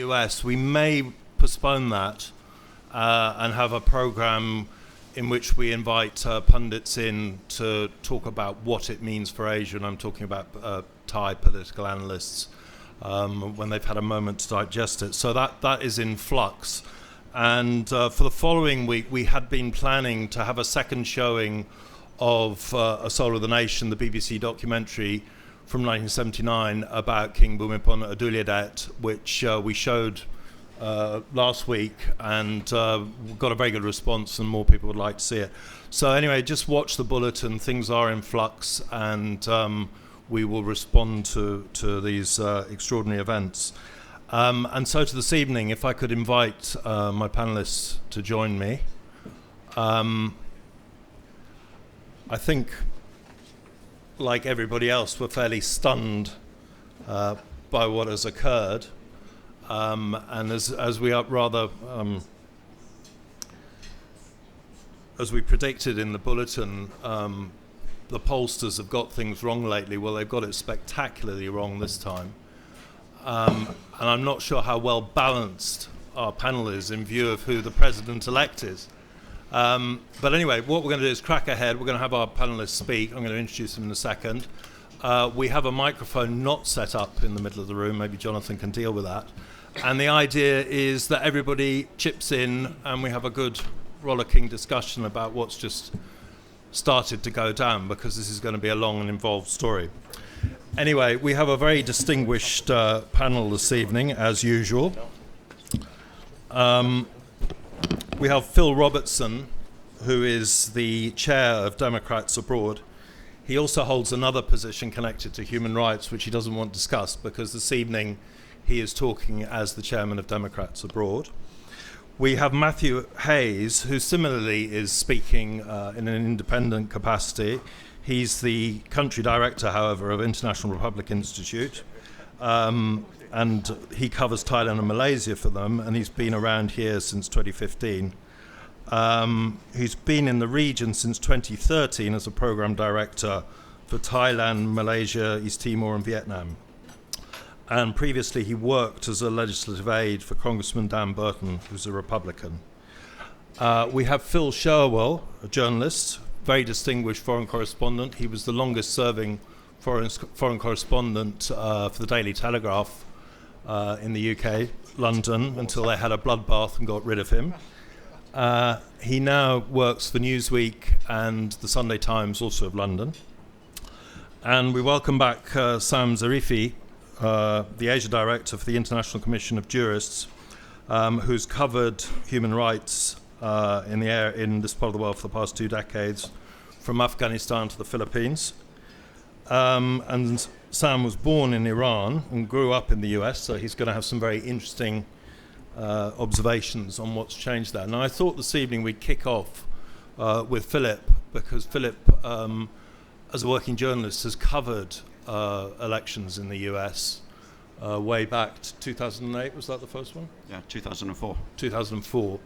US, we may postpone that and have a program in which we invite pundits in to talk about what it means for Asia, and I'm talking about Thai political analysts, when they've had a moment to digest it. So that is in flux. And for the following week, we had been planning to have a second showing of A Soul of the Nation, the BBC documentary from 1979 about King Bhumibol Adulyadej, which we showed last week, and got a very good response, and more people would like to see it. So anyway, just watch the bulletin. Things are in flux, and we will respond to these extraordinary events. And so to this evening, if I could invite my panelists to join me. I think, like everybody else, we're fairly stunned by what has occurred. And as we are rather, as we predicted in the bulletin, the pollsters have got things wrong lately. Well, they've got it spectacularly wrong this time. And I'm not sure how well balanced our panel is in view of who the president-elect is. But anyway, what we're going to do is crack ahead. We're going to have our panelists speak. I'm going to introduce them in a second. We have a microphone not set up in the middle of the room. Maybe Jonathan can deal with that. And the idea is that everybody chips in and we have a good rollicking discussion about what's just started to go down, because this is going to be a long and involved story. Anyway, we have a very distinguished panel this evening, as usual. We have Phil Robertson, who is the chair of Democrats Abroad. He also holds another position connected to human rights, which he doesn't want discussed, because this evening he is talking as the chairman of Democrats Abroad. We have Matthew Hays, who similarly is speaking in an independent capacity. He's the country director, however, of International Republic Institute, and he covers Thailand and Malaysia for them, and he's been around here since 2015. He's been in the region since 2013 as a program director for Thailand, Malaysia, East Timor, and Vietnam. And previously he worked as a legislative aide for Congressman Dan Burton, who's a Republican. We have Phil Sherwell, a journalist, very distinguished foreign correspondent. He was the longest serving foreign correspondent for the Daily Telegraph in the UK, London, until they had a bloodbath and got rid of him. He now works for Newsweek and the Sunday Times, also of London. And we welcome back Sam Zafiri, the Asia Director for the International Commission of Jurists, who's covered human rights in this part of the world for the past 2 decades, from Afghanistan to the Philippines. And Sam was born in Iran and grew up in the US, so he's going to have some very interesting observations on what's changed there. Now, I thought this evening we'd kick off with Philip, because Philip, as a working journalist, has covered elections in the US way back to 2008. Was that the first one? Yeah, 2004. 2004.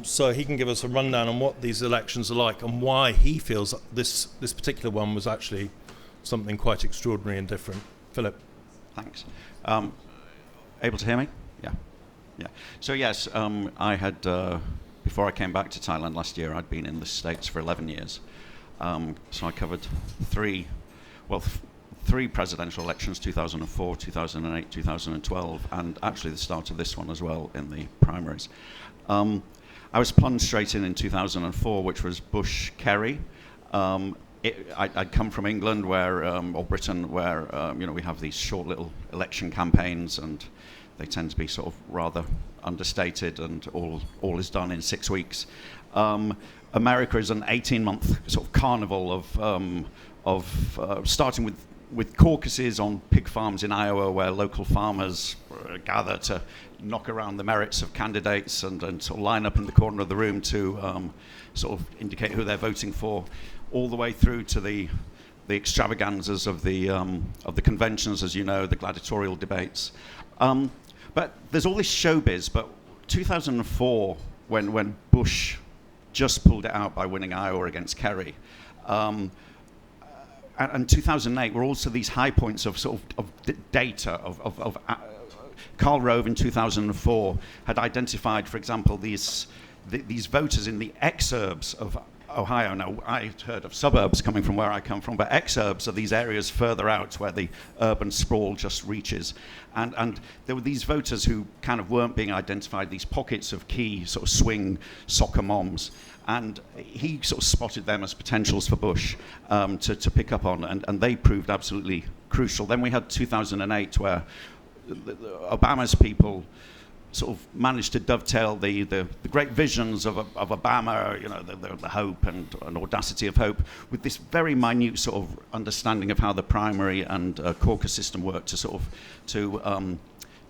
So he can give us a rundown on what these elections are like and why he feels this particular one was actually something quite extraordinary and different. Philip. Thanks. Able to hear me? Yeah. So yes, I had, before I came back to Thailand last year, I'd been in the States for 11 years. So I covered three presidential elections, 2004, 2008, 2012, and actually the start of this one as well in the primaries. I was plunged straight in 2004, which was Bush-Kerry. I'd come from England, or Britain, where we have these short little election campaigns, and they tend to be sort of rather understated, and all is done in 6 weeks. America is an 18-month sort of carnival of starting with caucuses on pig farms in Iowa, where local farmers gather to knock around the merits of candidates and sort of line up in the corner of the room to sort of indicate who they're voting for, all the way through to the extravaganzas of the conventions, as you know, the gladiatorial debates. But there's all this showbiz. But 2004, when Bush just pulled it out by winning Iowa against Kerry, and 2008 were also these high points of sort of data, of Karl Rove in 2004 had identified, for example, these voters in the exurbs of Ohio. Now, I heard of suburbs coming from where I come from, but exurbs are these areas further out where the urban sprawl just reaches. And there were these voters who kind of weren't being identified, these pockets of key sort of swing soccer moms. And he sort of spotted them as potentials for Bush to pick up on, and they proved absolutely crucial. Then we had 2008, where Obama's people sort of managed to dovetail the great visions of Obama, you know, the hope and audacity of hope, with this very minute sort of understanding of how the primary and caucus system worked to sort of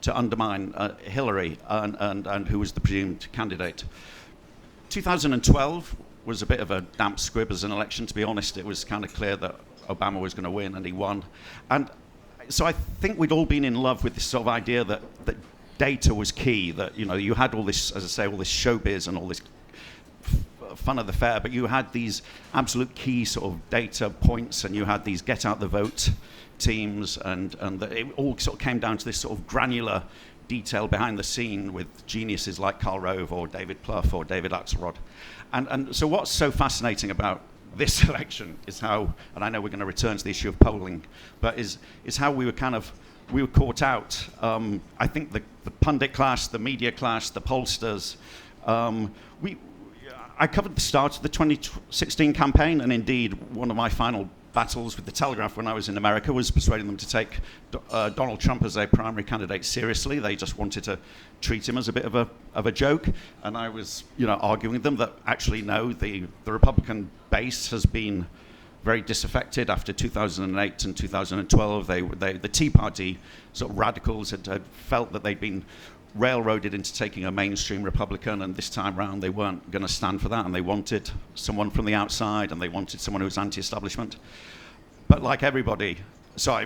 to undermine Hillary and who was the presumed candidate. 2012 was a bit of a damp squib as an election. To be honest, it was kind of clear that Obama was going to win, and he won. And so I think we'd all been in love with this sort of idea that data was key, that, you know, you had all this, as I say, all this showbiz and all this fun of the fair, but you had these absolute key sort of data points, and you had these get out the vote teams, and it all sort of came down to this sort of granular detail behind the scene with geniuses like Karl Rove or David Plouffe or David Axelrod. And so what's so fascinating about this election is how, and I know we're going to return to the issue of polling, but is how we were caught out. I think the pundit class, the media class, the pollsters, I covered the start of the 2016 campaign, and indeed one of my final battles with the Telegraph when I was in America was persuading them to take Donald Trump as a primary candidate seriously. They just wanted to treat him as a bit of a joke, and I was, you know, arguing with them that actually no, the Republican base has been very disaffected after 2008 and 2012. The Tea Party sort of radicals had felt that they'd been railroaded into taking a mainstream Republican, and this time round they weren't going to stand for that, and they wanted someone from the outside, and they wanted someone who was anti-establishment. But like everybody, so I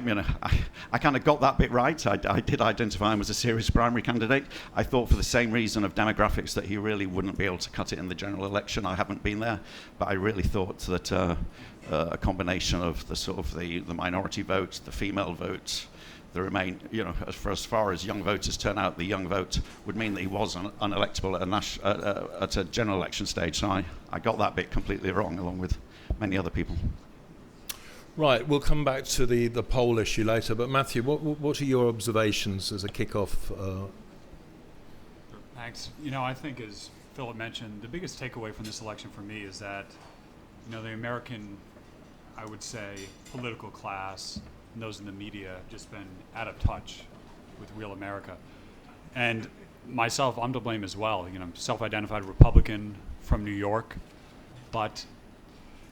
kind of got that bit right. I did identify him as a serious primary candidate. I thought for the same reason of demographics that he really wouldn't be able to cut it in the general election. I haven't been there, but I really thought that a combination of the sort of the minority vote, the female vote, the remain, you know, as far as young voters turn out, the young vote would mean that he was unelectable at a general election stage. So I got that bit completely wrong, along with many other people. Right, we'll come back to the poll issue later, but Matthew, what are your observations as a kick-off? Thanks. You know, I think, as Philip mentioned, the biggest takeaway from this election for me is that, you know, the American, I would say, political class and those in the media have just been out of touch with real America. And myself, I'm to blame as well. You know, I'm self-identified Republican from New York, but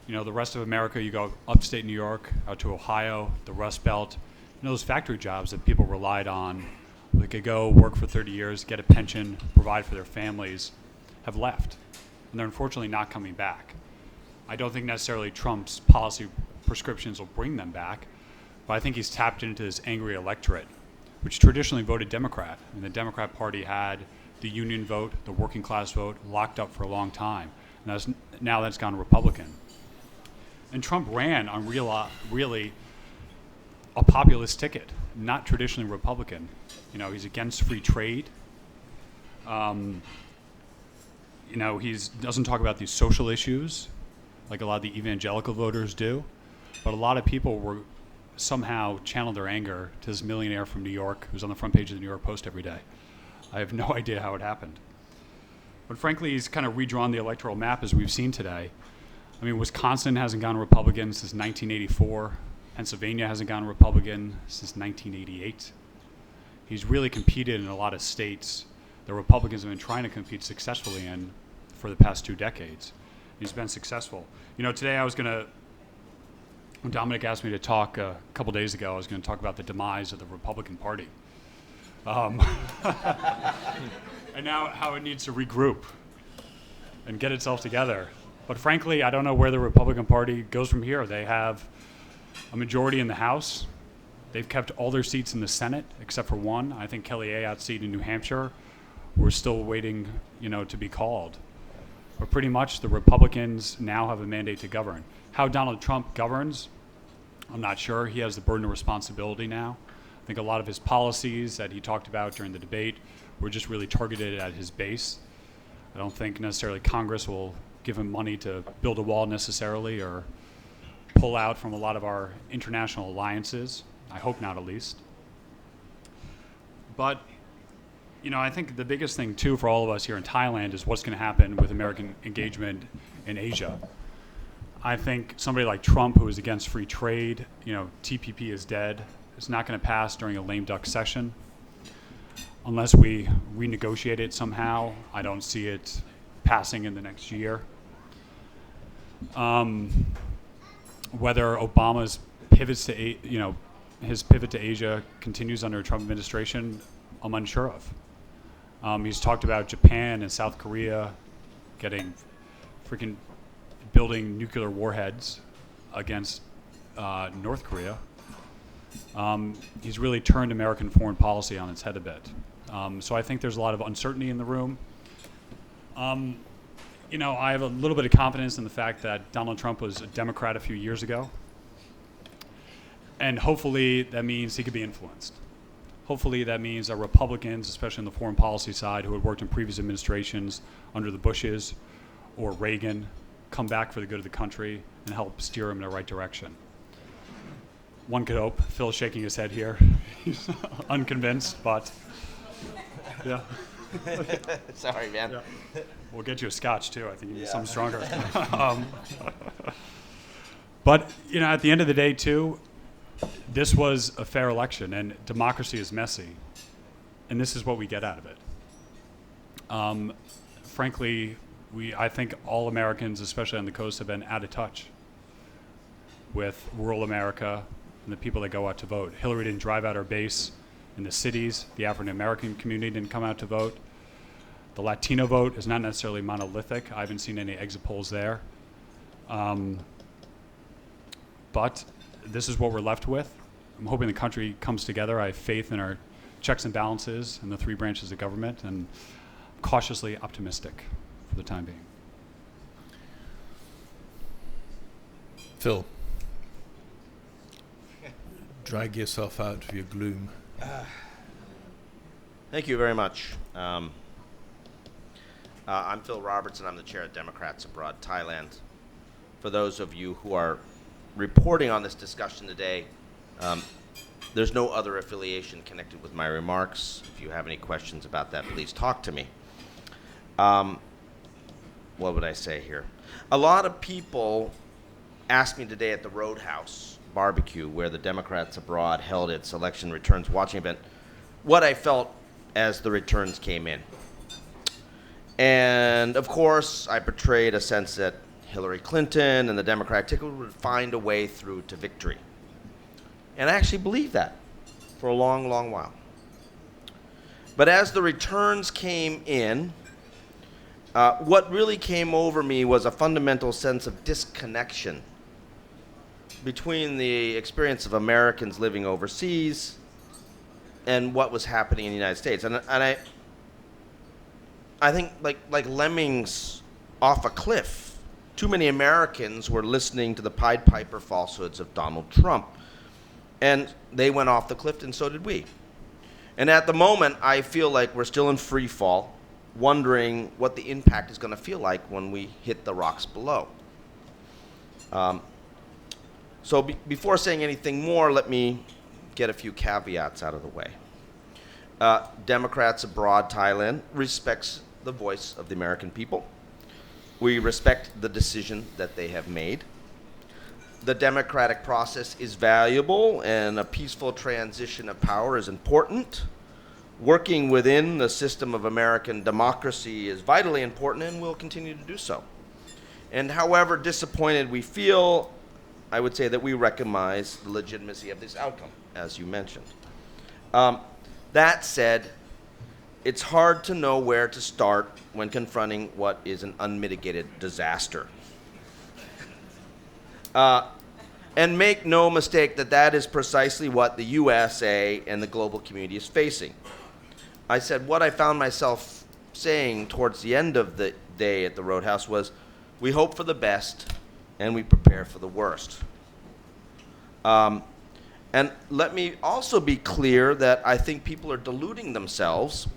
you know, the rest of America, you go upstate New York, out to Ohio, the Rust Belt, you know, those factory jobs that people relied on, they could go work for 30 years, get a pension, provide for their families, have left. And they're unfortunately not coming back. I don't think necessarily Trump's policy prescriptions will bring them back, but I think he's tapped into this angry electorate, which traditionally voted Democrat. And the Democrat Party had the union vote, the working class vote, locked up for a long time. And now that's gone Republican. And Trump ran on really a populist ticket, not traditionally Republican. You know, he's against free trade. You know, he doesn't talk about these social issues like a lot of the evangelical voters do. But a lot of people were somehow channeled their anger to this millionaire from New York who's on the front page of the New York Post every day. I have no idea how it happened. But frankly, he's kind of redrawn the electoral map as we've seen today. I mean, Wisconsin hasn't gone Republican since 1984. Pennsylvania hasn't gone Republican since 1988. He's really competed in a lot of states that Republicans have been trying to compete successfully in for the past 2 decades. He's been successful. You know, today when Dominic asked me to talk a couple days ago, I was going to talk about the demise of the Republican Party. And now how it needs to regroup and get itself together. But frankly, I don't know where the Republican Party goes from here. They have a majority in the House. They've kept all their seats in the Senate, except for one. I think Kelly Ayotte's seat in New Hampshire. We're still waiting, you know, to be called. But pretty much the Republicans now have a mandate to govern. How Donald Trump governs, I'm not sure. He has the burden of responsibility now. I think a lot of his policies that he talked about during the debate were just really targeted at his base. I don't think necessarily Congress will give him money to build a wall necessarily or pull out from a lot of our international alliances. I hope not, at least. But, you know, I think the biggest thing, too, for all of us here in Thailand is what's going to happen with American engagement in Asia. I think somebody like Trump, who is against free trade, you know, TPP is dead. It's not going to pass during a lame duck session. Unless we renegotiate it somehow, I don't see it passing in the next year. Whether Obama's pivots to, his pivot to Asia continues under a Trump administration, I'm unsure of. He's talked about Japan and South Korea building nuclear warheads against North Korea. He's really turned American foreign policy on its head a bit. So I think there's a lot of uncertainty in the room. I have a little bit of confidence in the fact that Donald Trump was a Democrat a few years ago. And hopefully that means he could be influenced. Hopefully that means that Republicans, especially on the foreign policy side, who had worked in previous administrations under the Bushes or Reagan, come back for the good of the country and help steer him in the right direction. One could hope. Phil's shaking his head here. He's unconvinced, but yeah. Sorry, man. Yeah. We'll get you a scotch, too. I think you need something stronger. But, at the end of the day, too, this was a fair election, and democracy is messy. And this is what we get out of it. Frankly, I think all Americans, especially on the coast, have been out of touch with rural America and the people that go out to vote. Hillary didn't drive out her base in the cities. The African American community didn't come out to vote. The Latino vote is not necessarily monolithic. I haven't seen any exit polls there. But this is what we're left with. I'm hoping the country comes together. I have faith in our checks and balances in the three branches of government, and cautiously optimistic for the time being. Phil, drag yourself out of your gloom. Thank you very much. I'm Phil Robertson. I'm the chair of Democrats Abroad, Thailand. For those of you who are reporting on this discussion today, there's no other affiliation connected with my remarks. If you have any questions about that, please talk to me. What would I say here? A lot of people asked me today at the Roadhouse barbecue, where the Democrats Abroad held its election returns watching event, what I felt as the returns came in. And of course, I portrayed a sense that Hillary Clinton and the Democratic ticket would find a way through to victory. And I actually believed that for a long, long while. But as the returns came in, what really came over me was a fundamental sense of disconnection between the experience of Americans living overseas and what was happening in the United States. And I think like lemmings off a cliff, too many Americans were listening to the Pied Piper falsehoods of Donald Trump. And they went off the cliff, and so did we. And at the moment, I feel like we're still in free fall, wondering what the impact is going to feel like when we hit the rocks below. So before saying anything more, let me get a few caveats out of the way. Democrats Abroad Thailand respects the voice of the American people. We respect the decision that they have made. The democratic process is valuable, and a peaceful transition of power is important. Working within the system of American democracy is vitally important, and will continue to do so. And however disappointed we feel, I would say that we recognize the legitimacy of this outcome, as you mentioned. That said, it's hard to know where to start when confronting what is an unmitigated disaster. And make no mistake that is precisely what the USA and the global community is facing. I said what I found myself saying towards the end of the day at the Roadhouse was, we hope for the best and we prepare for the worst. And let me also be clear that I think people are deluding themselves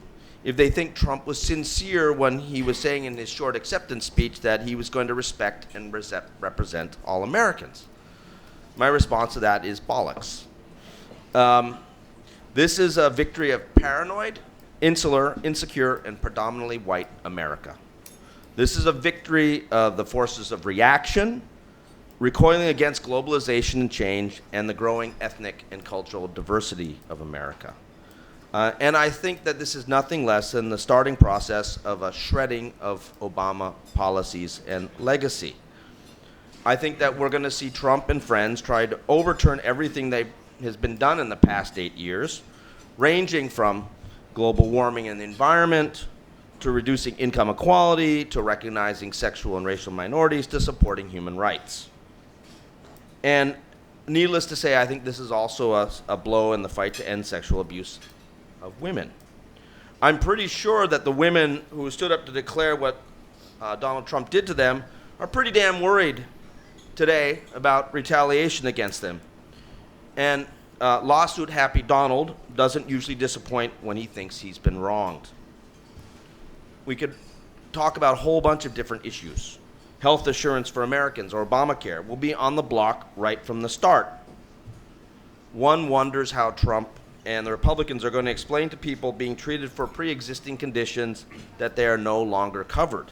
if they think Trump was sincere when he was saying in his short acceptance speech that he was going to respect and represent all Americans. My response to that is bollocks. This is a victory of paranoid, insular, insecure, and predominantly white America. This is a victory of the forces of reaction, recoiling against globalization and change, and the growing ethnic and cultural diversity of America. And I think that this is nothing less than the starting process of a shredding of Obama policies and legacy. I think that we're going to see Trump and friends try to overturn everything that has been done in the past 8 years, ranging from global warming and the environment, to reducing income equality, to recognizing sexual and racial minorities, to supporting human rights. And needless to say, I think this is also a blow in the fight to end sexual abuse of women. I'm pretty sure that the women who stood up to declare what Donald Trump did to them are pretty damn worried today about retaliation against them. And lawsuit-happy Donald doesn't usually disappoint when he thinks he's been wronged. We could talk about a whole bunch of different issues. Health assurance for Americans, or Obamacare, will be on the block right from the start. One wonders how Trump and the Republicans are going to explain to people being treated for pre-existing conditions that they are no longer covered.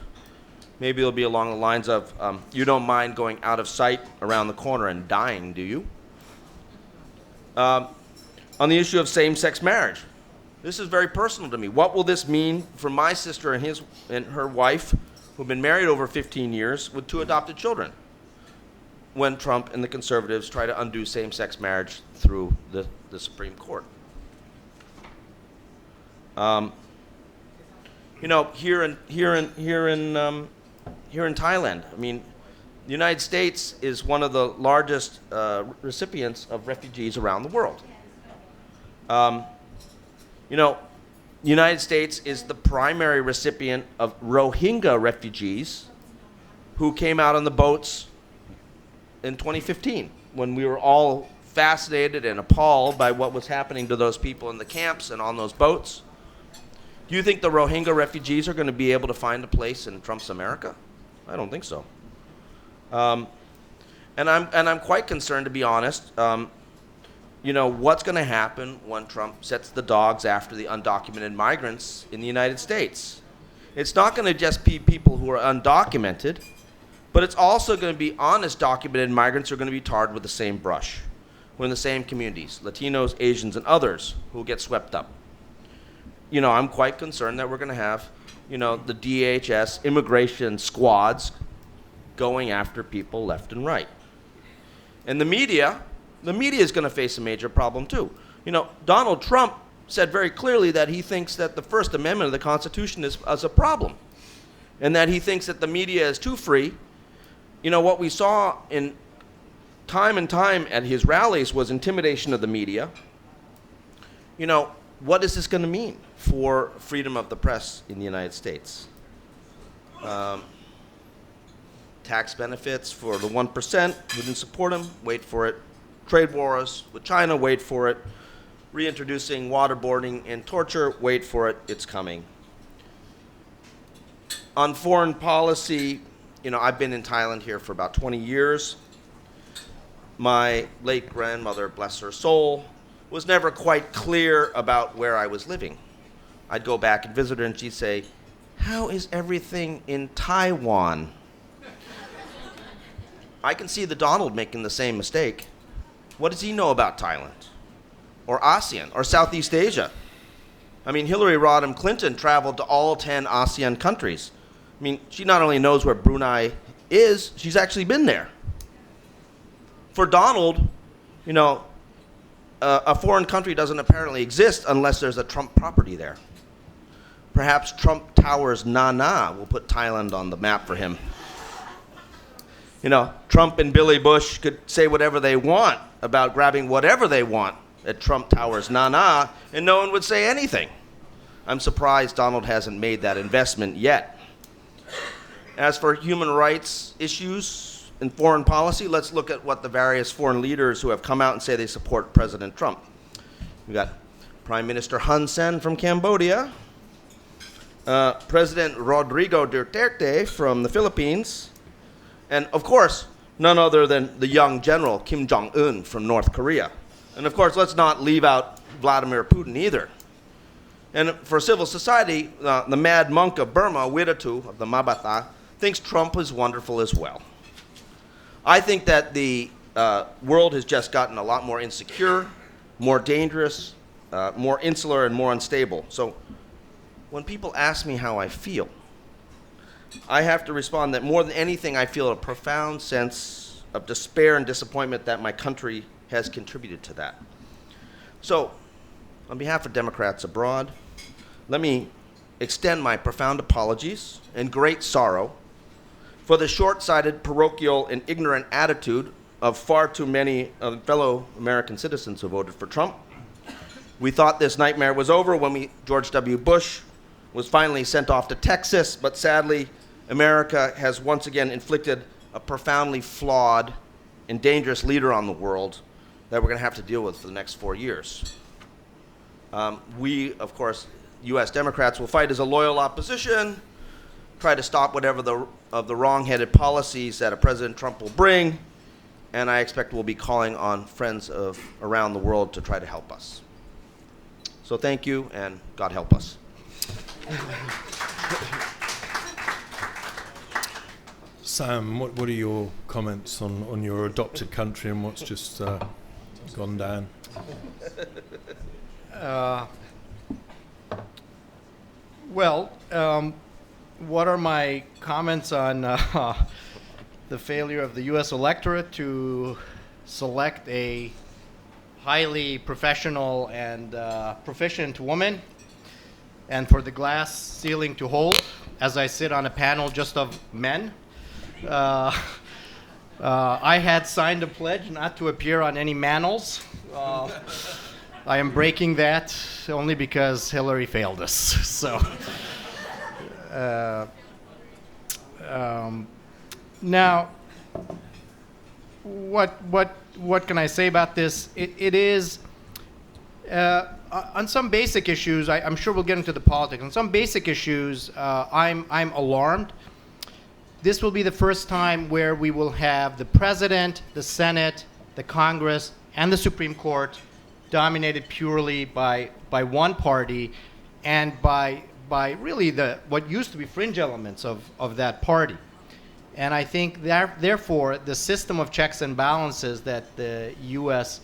Maybe it'll be along the lines of, you don't mind going out of sight around the corner and dying, do you? On the issue of same-sex marriage, this is very personal to me. What will this mean for my sister and her wife, who've been married over 15 years with 2 adopted children, when Trump and the conservatives try to undo same-sex marriage through the Supreme Court? Here in Thailand, I mean, the United States is one of the largest recipients of refugees around the world. The United States is the primary recipient of Rohingya refugees who came out on the boats in 2015, when we were all fascinated and appalled by what was happening to those people in the camps and on those boats. Do you think the Rohingya refugees are going to be able to find a place in Trump's America? I don't think so. And I'm quite concerned, to be honest. What's going to happen when Trump sets the dogs after the undocumented migrants in the United States? It's not going to just be people who are undocumented, but it's also going to be honest documented migrants who are going to be tarred with the same brush. We're in the same communities, Latinos, Asians, and others who will get swept up. I'm quite concerned that we're going to have, the DHS immigration squads going after people left and right. And the media is going to face a major problem too. Donald Trump said very clearly that he thinks that the First Amendment of the Constitution is a problem, and that he thinks that the media is too free. What we saw in time and time at his rallies was intimidation of the media. What is this going to mean for freedom of the press in the United States? Tax benefits for the 1% who didn't support him, wait for it. Trade wars with China, wait for it. Reintroducing waterboarding and torture, wait for it, it's coming. On foreign policy, I've been in Thailand here for about 20 years. My late grandmother, bless her soul, was never quite clear about where I was living. I'd go back and visit her and she'd say, "How is everything in Taiwan?" I can see the Donald making the same mistake. What does he know about Thailand? Or ASEAN? Or Southeast Asia? I mean, Hillary Rodham Clinton traveled to all 10 ASEAN countries. I mean, she not only knows where Brunei is, she's actually been there. For Donald, a foreign country doesn't apparently exist unless there's a Trump property there. Perhaps Trump Towers Nana will put Thailand on the map for him. Trump and Billy Bush could say whatever they want about grabbing whatever they want at Trump Towers Nana, and no one would say anything. I'm surprised Donald hasn't made that investment yet. As for human rights issues in foreign policy, let's look at what the various foreign leaders who have come out and say they support President Trump. We got Prime Minister Hun Sen from Cambodia, President Rodrigo Duterte from the Philippines, and of course, none other than the young general Kim Jong-un from North Korea. And of course, let's not leave out Vladimir Putin either. And for civil society, the mad monk of Burma, Wirathu of the Mabatha, thinks Trump is wonderful as well. I think that the world has just gotten a lot more insecure, more dangerous, more insular, and more unstable. So when people ask me how I feel, I have to respond that more than anything, I feel a profound sense of despair and disappointment that my country has contributed to that. So, on behalf of Democrats abroad, let me extend my profound apologies and great sorrow for the short-sighted, parochial, and ignorant attitude of far too many fellow American citizens who voted for Trump. We thought this nightmare was over when George W. Bush was finally sent off to Texas, but sadly, America has once again inflicted a profoundly flawed and dangerous leader on the world that we're going to have to deal with for the next 4 years. We, of course, US Democrats will fight as a loyal opposition, try to stop whatever of the wrong-headed policies that a President Trump will bring, and I expect we'll be calling on friends around the world to try to help us. So thank you, and God help us. Sam, what are your comments on your adopted country and what's just gone down? What are my comments on the failure of the U.S. electorate to select a highly professional and proficient woman, and for the glass ceiling to hold as I sit on a panel just of men? I had signed a pledge not to appear on any manels. I am breaking that only because Hillary failed us. So, now, what can I say about this? It is on some basic issues. I'm sure we'll get into the politics. On some basic issues, I'm alarmed. This will be the first time where we will have the President, the Senate, the Congress, and the Supreme Court dominated purely by one party and by really what used to be fringe elements of that party. And I think that, therefore, the system of checks and balances that the U.S.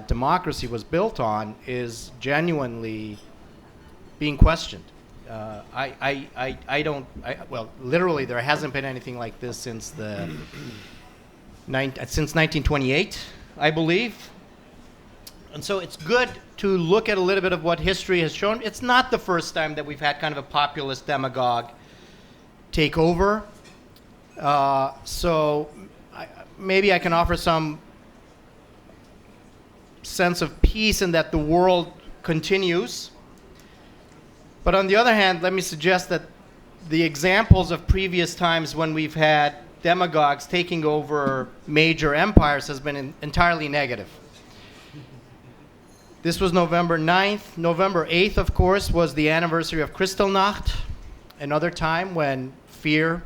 Democracy was built on is genuinely being questioned. Literally, there hasn't been anything like this since 1928, I believe. And so it's good to look at a little bit of what history has shown. It's not the first time that we've had kind of a populist demagogue take over. Maybe I can offer some sense of peace in that the world continues. But on the other hand, let me suggest that the examples of previous times when we've had demagogues taking over major empires has been entirely negative. This was November 9th. November 8th, of course, was the anniversary of Kristallnacht, another time when fear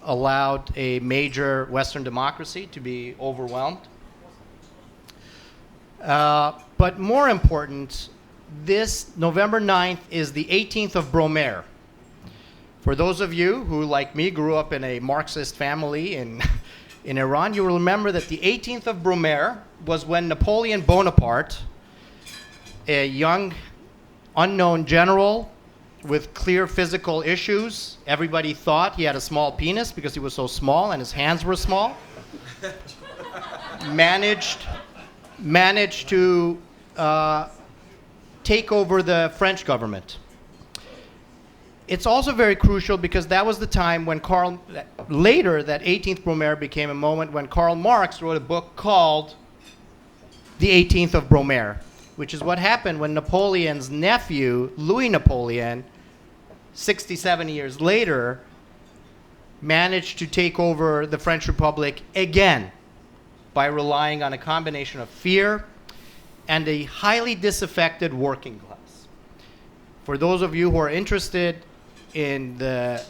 allowed a major Western democracy to be overwhelmed. But more important, this November 9th is the 18th of Brumaire. For those of you who, like me, grew up in a Marxist family in Iran, you will remember that the 18th of Brumaire was when Napoleon Bonaparte, a young, unknown general with clear physical issues, everybody thought he had a small penis because he was so small and his hands were small, managed to take over the French government. It's also very crucial because that was the time when later that 18th Brumaire became a moment when Karl Marx wrote a book called The 18th of Brumaire, which is what happened when Napoleon's nephew, Louis Napoleon, 67 years later, managed to take over the French Republic again by relying on a combination of fear and a highly disaffected working class. For those of you who are interested in the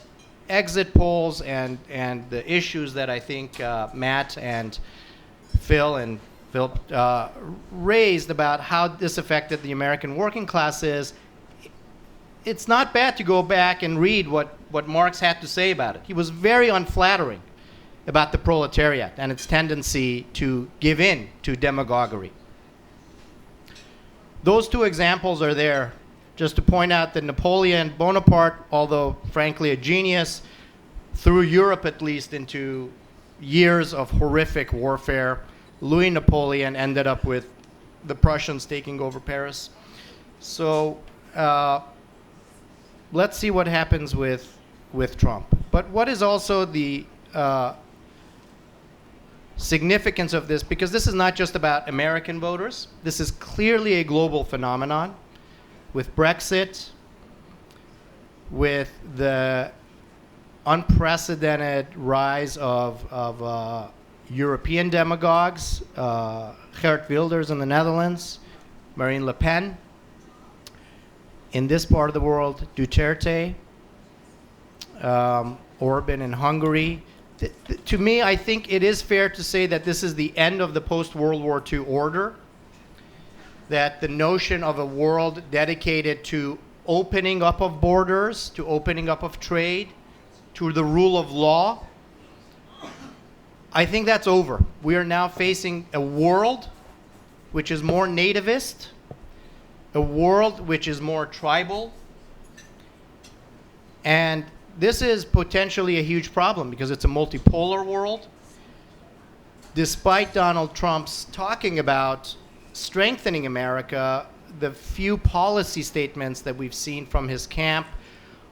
exit polls and the issues that I think Matt and Phil raised about how disaffected the American working class is, it's not bad to go back and read what Marx had to say about it. He was very unflattering about the proletariat and its tendency to give in to demagoguery. Those two examples are there just to point out that Napoleon Bonaparte, although frankly a genius, threw Europe at least into years of horrific warfare. Louis Napoleon ended up with the Prussians taking over Paris. So let's see what happens with Trump. But what is also the significance of this, because this is not just about American voters. This is clearly a global phenomenon with Brexit, with the unprecedented rise of European demagogues, Geert Wilders in the Netherlands, Marine Le Pen. In this part of the world, Duterte, Orban in Hungary. To me, I think it is fair to say that this is the end of the post-World War II order, that the notion of a world dedicated to opening up of borders, to opening up of trade, to the rule of law, I think that's over. We are now facing a world which is more nativist, a world which is more tribal, and this is potentially a huge problem because it's a multipolar world. Despite Donald Trump's talking about strengthening America, the few policy statements that we've seen from his camp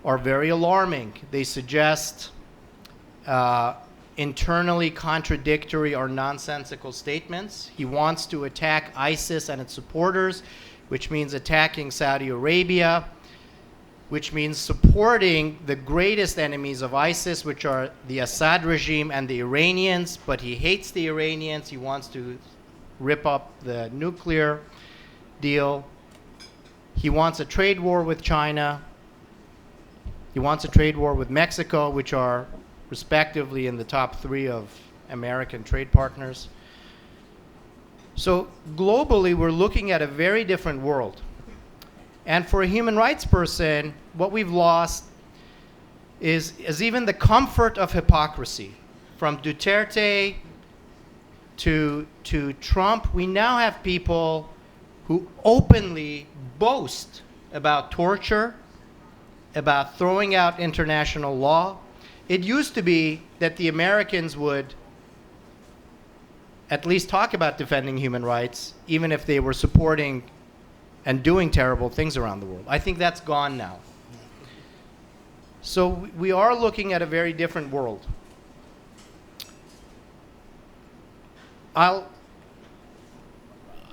are very alarming. They suggest internally contradictory or nonsensical statements. He wants to attack ISIS and its supporters, which means attacking Saudi Arabia, which means supporting the greatest enemies of ISIS, which are the Assad regime and the Iranians. But he hates the Iranians. He wants to rip up the nuclear deal. He wants a trade war with China. He wants a trade war with Mexico, which are respectively in the top 3 of American trade partners. So globally, we're looking at a very different world. And for a human rights person, what we've lost is even the comfort of hypocrisy. From Duterte to Trump, we now have people who openly boast about torture, about throwing out international law. It used to be that the Americans would at least talk about defending human rights, even if they were supporting and doing terrible things around the world. I think that's gone now. So we are looking at a very different world. I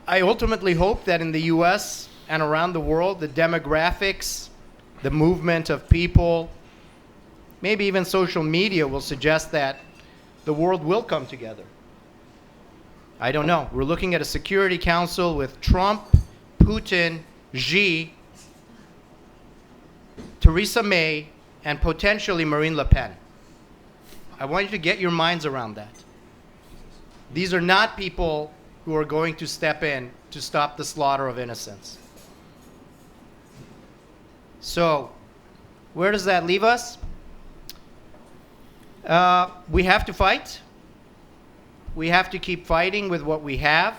ultimately hope that in the US and around the world, the demographics, the movement of people, maybe even social media will suggest that the world will come together. I don't know. We're looking at a Security Council with Trump, Putin, Xi, Theresa May, and potentially Marine Le Pen. I want you to get your minds around that. These are not people who are going to step in to stop the slaughter of innocents. So, where does that leave us? We have to fight. We have to keep fighting with what we have.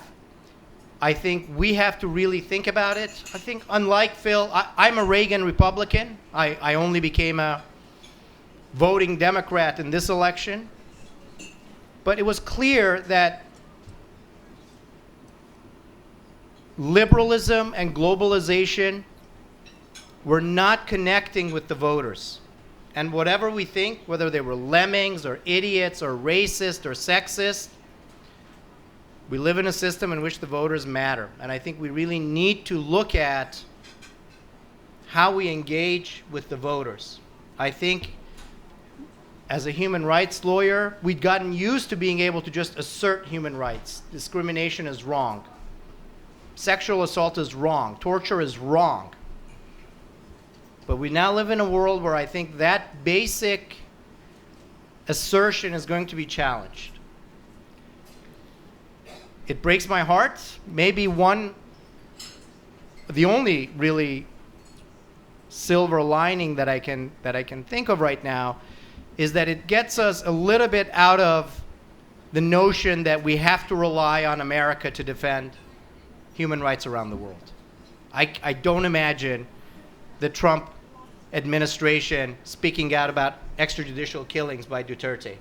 I think we have to really think about it. I think, unlike Phil, I'm a Reagan Republican. I only became a voting Democrat in this election. But it was clear that liberalism and globalization were not connecting with the voters. And whatever we think, whether they were lemmings or idiots or racist or sexist, we live in a system in which the voters matter. And I think we really need to look at how we engage with the voters. I think as a human rights lawyer, we'd gotten used to being able to just assert human rights. Discrimination is wrong. Sexual assault is wrong. Torture is wrong. But we now live in a world where I think that basic assertion is going to be challenged. It breaks my heart. Maybe the only really silver lining that I can think of right now is that it gets us a little bit out of the notion that we have to rely on America to defend human rights around the world. I don't imagine the Trump administration speaking out about extrajudicial killings by Duterte.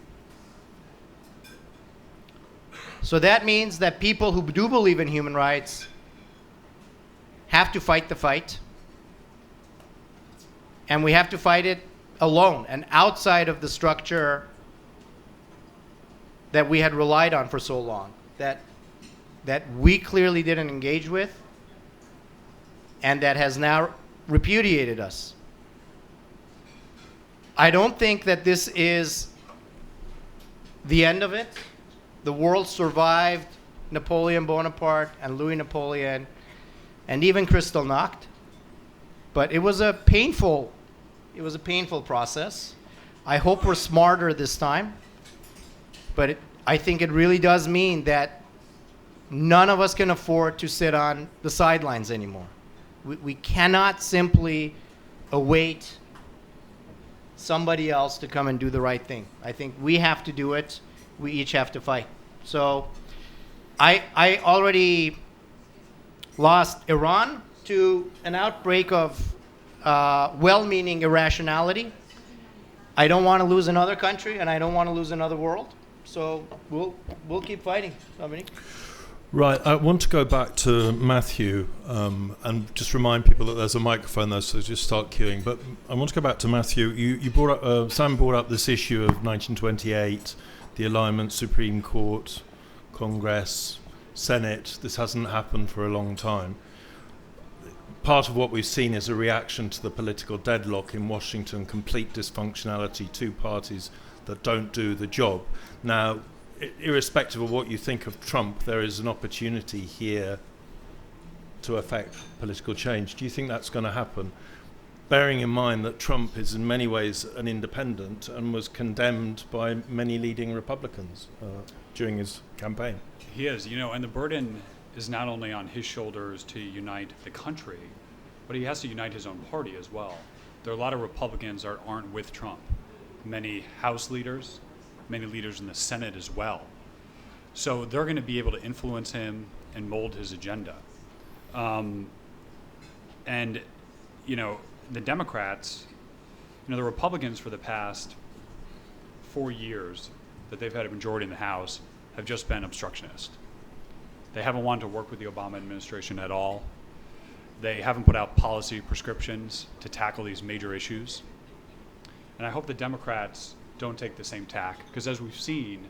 So that means that people who do believe in human rights have to fight the fight, and we have to fight it alone and outside of the structure that we had relied on for so long, that we clearly didn't engage with, and that has now repudiated us. I don't think that this is the end of it. The world survived Napoleon Bonaparte and Louis Napoleon and even Kristallnacht, but it was a painful process. I hope we're smarter this time, but I think it really does mean that none of us can afford to sit on the sidelines anymore. We cannot simply await somebody else to come and do the right thing. I think we have to do it. We each have to fight. So I already lost Iran to an outbreak of well-meaning irrationality. I don't want to lose another country, and I don't want to lose another world. So we'll keep fighting, Dominique. Right, I want to go back to Matthew and just remind people that there's a microphone there, so just start queuing. But I want to go back to Matthew. You brought up, Sam brought up this issue of 1928, the alignment, Supreme Court, Congress, Senate. This hasn't happened for a long time. Part of what we've seen is a reaction to the political deadlock in Washington, complete dysfunctionality, two parties that don't do the job. Now, irrespective of what you think of Trump, there is an opportunity here to affect political change. Do you think that's going to happen? Bearing in mind that Trump is in many ways an independent and was condemned by many leading Republicans during his campaign. He is, and the burden is not only on his shoulders to unite the country, but he has to unite his own party as well. There are a lot of Republicans that aren't with Trump. Many House leaders, many leaders in the Senate as well. So they're going to be able to influence him and mold his agenda. The Democrats, the Republicans for the past 4 years that they've had a majority in the House have just been obstructionist. They haven't wanted to work with the Obama administration at all. They haven't put out policy prescriptions to tackle these major issues. And I hope the Democrats don't take the same tack, because as we've seen,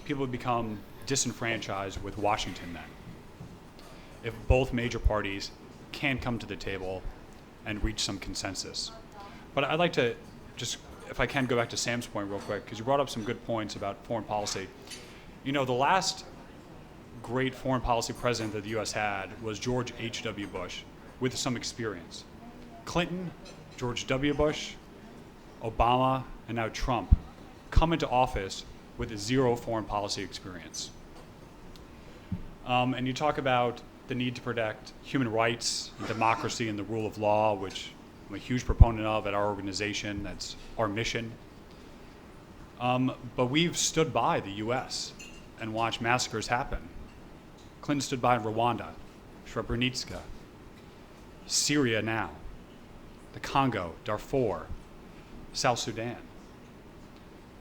people have become disenfranchised with Washington then. If both major parties can come to the table and reach some consensus. But I'd like to just, if I can, go back to Sam's point real quick, because you brought up some good points about foreign policy. The last great foreign policy president that the U.S. had was George H.W. Bush, with some experience. Clinton, George W. Bush, Obama, and now Trump come into office with zero foreign policy experience. And you talk about the need to protect human rights, and democracy, and the rule of law, which I'm a huge proponent of at our organization. That's our mission. But we've stood by the U.S. and watched massacres happen. Clinton stood by in Rwanda, Srebrenica, Syria now, the Congo, Darfur, South Sudan.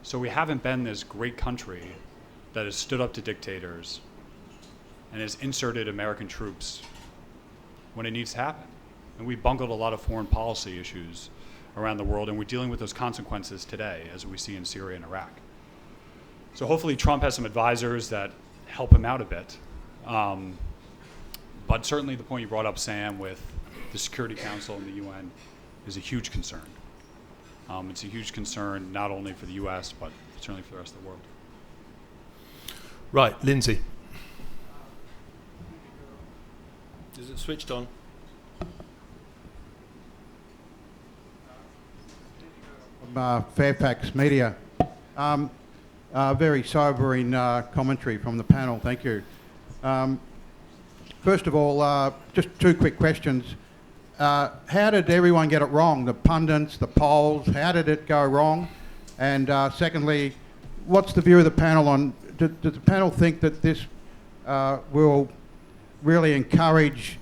So we haven't been this great country that has stood up to dictators and has inserted American troops when it needs to happen. And we bungled a lot of foreign policy issues around the world, and we're dealing with those consequences today, as we see in Syria and Iraq. So hopefully Trump has some advisors that help him out a bit. But certainly the point you brought up, Sam, with the Security Council and the UN is a huge concern. It's a huge concern, not only for the U.S., but certainly for the rest of the world. Right, Lindsay. Is it switched on? From Fairfax Media. Very sobering commentary from the panel. Thank you. First of all, just two quick questions. How did everyone get it wrong? The pundits, the polls, how did it go wrong? And secondly, what's the view of the panel on, does the panel think that this will really encourage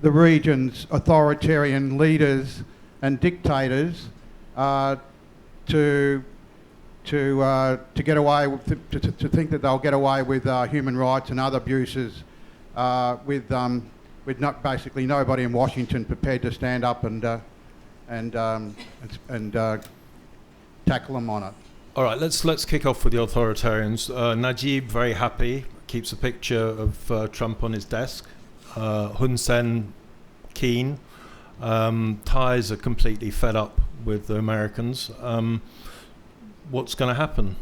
the region's authoritarian leaders and dictators to get away with, to think that they'll get away with human rights and other abuses with not basically nobody in Washington prepared to stand up and tackle them on it? All right, let's kick off with the authoritarians. Najib, very happy, keeps a picture of Trump on his desk. Hun Sen, keen. Thais are completely fed up with the Americans. What's going to happen?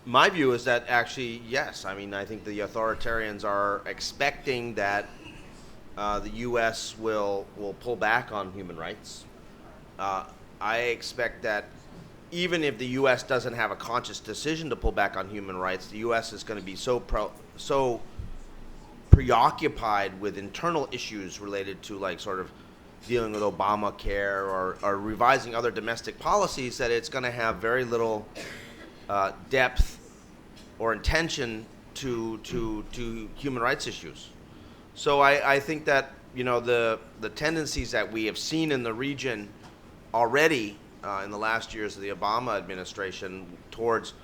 My view is that actually, yes. I mean, I think the authoritarians are expecting that the U.S. will pull back on human rights. I expect that even if the U.S. doesn't have a conscious decision to pull back on human rights, the U.S. is going to be so preoccupied with internal issues related to, like, sort of dealing with Obamacare or revising other domestic policies that it's going to have very little depth or intention to human rights issues. So I think that, you know, the tendencies that we have seen in the region already in the last years of the Obama administration towards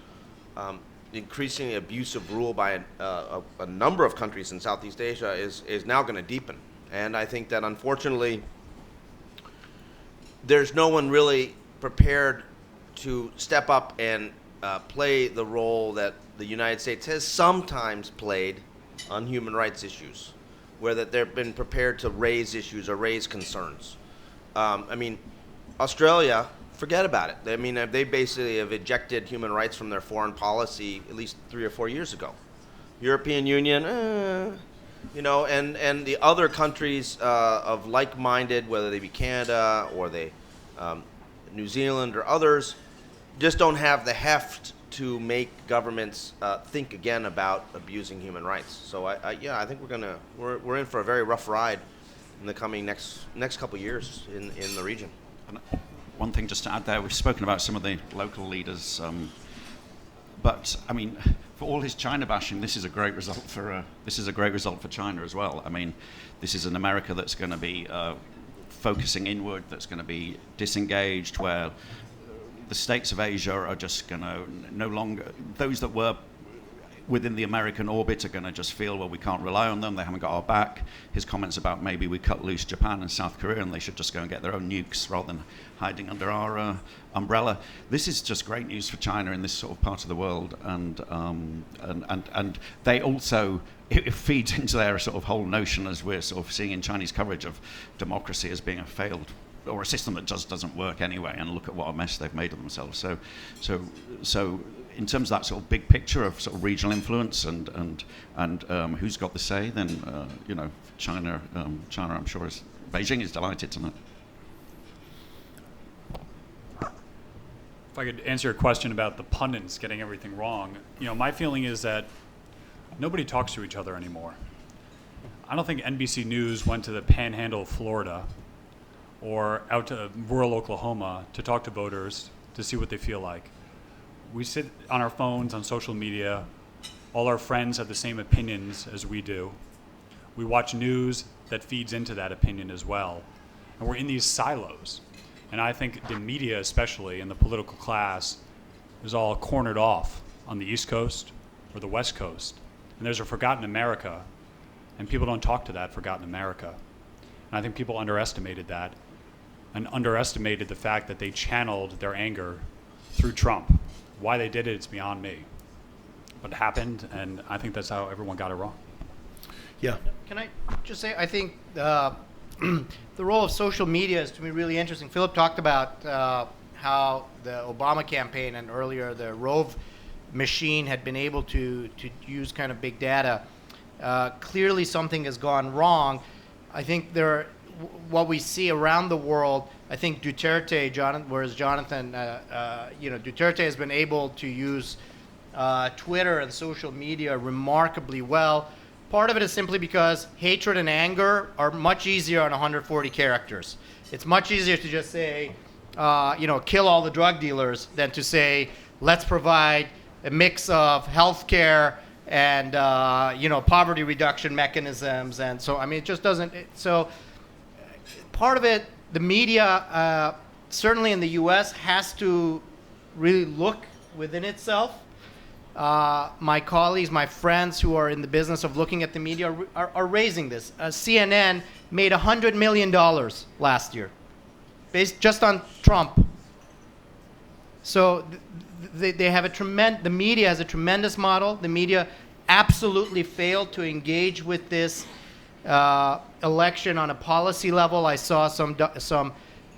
increasingly abusive rule by a number of countries in Southeast Asia is now going to deepen. And I think that, unfortunately, there's no one really prepared to step up and play the role that the United States has sometimes played on human rights issues, where that they've been prepared to raise issues or raise concerns. I mean, Australia, forget about it. I mean, they basically have ejected human rights from their foreign policy at least 3 or 4 years ago. European Union, you know, and the other countries of like-minded, whether they be Canada or New Zealand or others, just don't have the heft to make governments think again about abusing human rights. So I think we're in for a very rough ride in the coming next couple of years in the region. And one thing just to add there, we've spoken about some of the local leaders, but I mean, for all his China bashing, this is a great result for China as well. I mean, this is an America that's going to be focusing inward, that's going to be disengaged, where the states of Asia are just going to no longer, those that were within the American orbit are going to just feel, well, we can't rely on them, they haven't got our back. His comments about maybe we cut loose Japan and South Korea and they should just go and get their own nukes rather than hiding under our umbrella. This is just great news for China in this sort of part of the world, and they also, it feeds into their sort of whole notion, as we're sort of seeing in Chinese coverage, of democracy as being a failed, or a system that just doesn't work anyway, and look at what a mess they've made of themselves. So in terms of that sort of big picture of sort of regional influence and who's got the say, then you know, China, I'm sure Beijing is delighted tonight. If I could answer your question about the pundits getting everything wrong, you know, my feeling is that nobody talks to each other anymore. I don't think NBC News went to the panhandle of Florida or out to rural Oklahoma to talk to voters to see what they feel like. We sit on our phones, on social media. All our friends have the same opinions as we do. We watch news that feeds into that opinion as well. And we're in these silos. And I think the media, especially, and the political class, is all cornered off on the East Coast or the West Coast. And there's a forgotten America, and people don't talk to that forgotten America. And I think people underestimated that, and underestimated the fact that they channeled their anger through Trump. Why they did it, it's beyond me. But it happened, and I think that's how everyone got it wrong. Yeah. Can I just say, I think the role of social media is, to me, really interesting. Philip talked about how the Obama campaign and earlier the Rove machine had been able to use kind of big data. Clearly something has gone wrong. I think what we see around the world, I think Duterte, Jonathan, Duterte has been able to use Twitter and social media remarkably well. Part of it is simply because hatred and anger are much easier on 140 characters. It's much easier to just say, kill all the drug dealers than to say, let's provide a mix of healthcare and poverty reduction mechanisms. And so, I mean, it just doesn't. So part of it, the media, certainly in the U.S., has to really look within itself. My colleagues, my friends who are in the business of looking at the media are raising this. CNN made $100 million last year, based just on Trump. So they have the media has a tremendous model. The media absolutely failed to engage with this election on a policy level. I saw some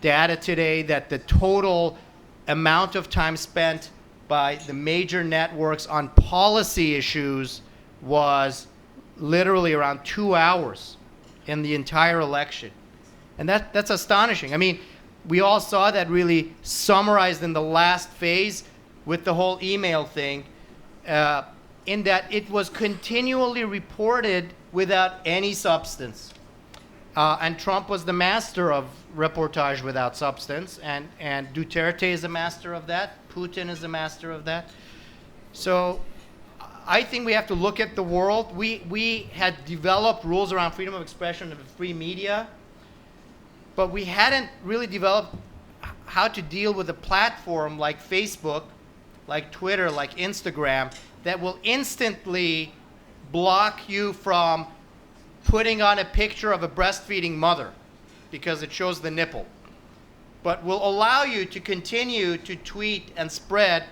data today that the total amount of time spent by the major networks on policy issues was literally around 2 hours in the entire election. And that's astonishing. I mean, we all saw that really summarized in the last phase with the whole email thing, in that it was continually reported without any substance. And Trump was the master of reportage without substance, and Duterte is a master of that. Putin is a master of that. So I think we have to look at the world. We had developed rules around freedom of expression and free media, but we hadn't really developed how to deal with a platform like Facebook, like Twitter, like Instagram, that will instantly block you from putting on a picture of a breastfeeding mother because it shows the nipple, but will allow you to continue to tweet and spread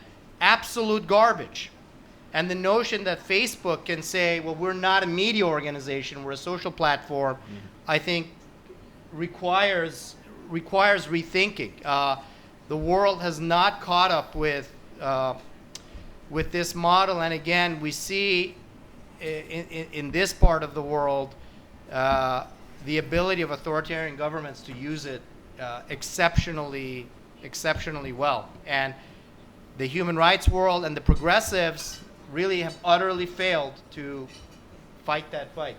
absolute garbage. And the notion that Facebook can say, well, we're not a media organization, we're a social platform, I think requires rethinking. The world has not caught up with this model, and again, we see in this part of the world the ability of authoritarian governments to use it exceptionally well. And the human rights world and the progressives really have utterly failed to fight that fight.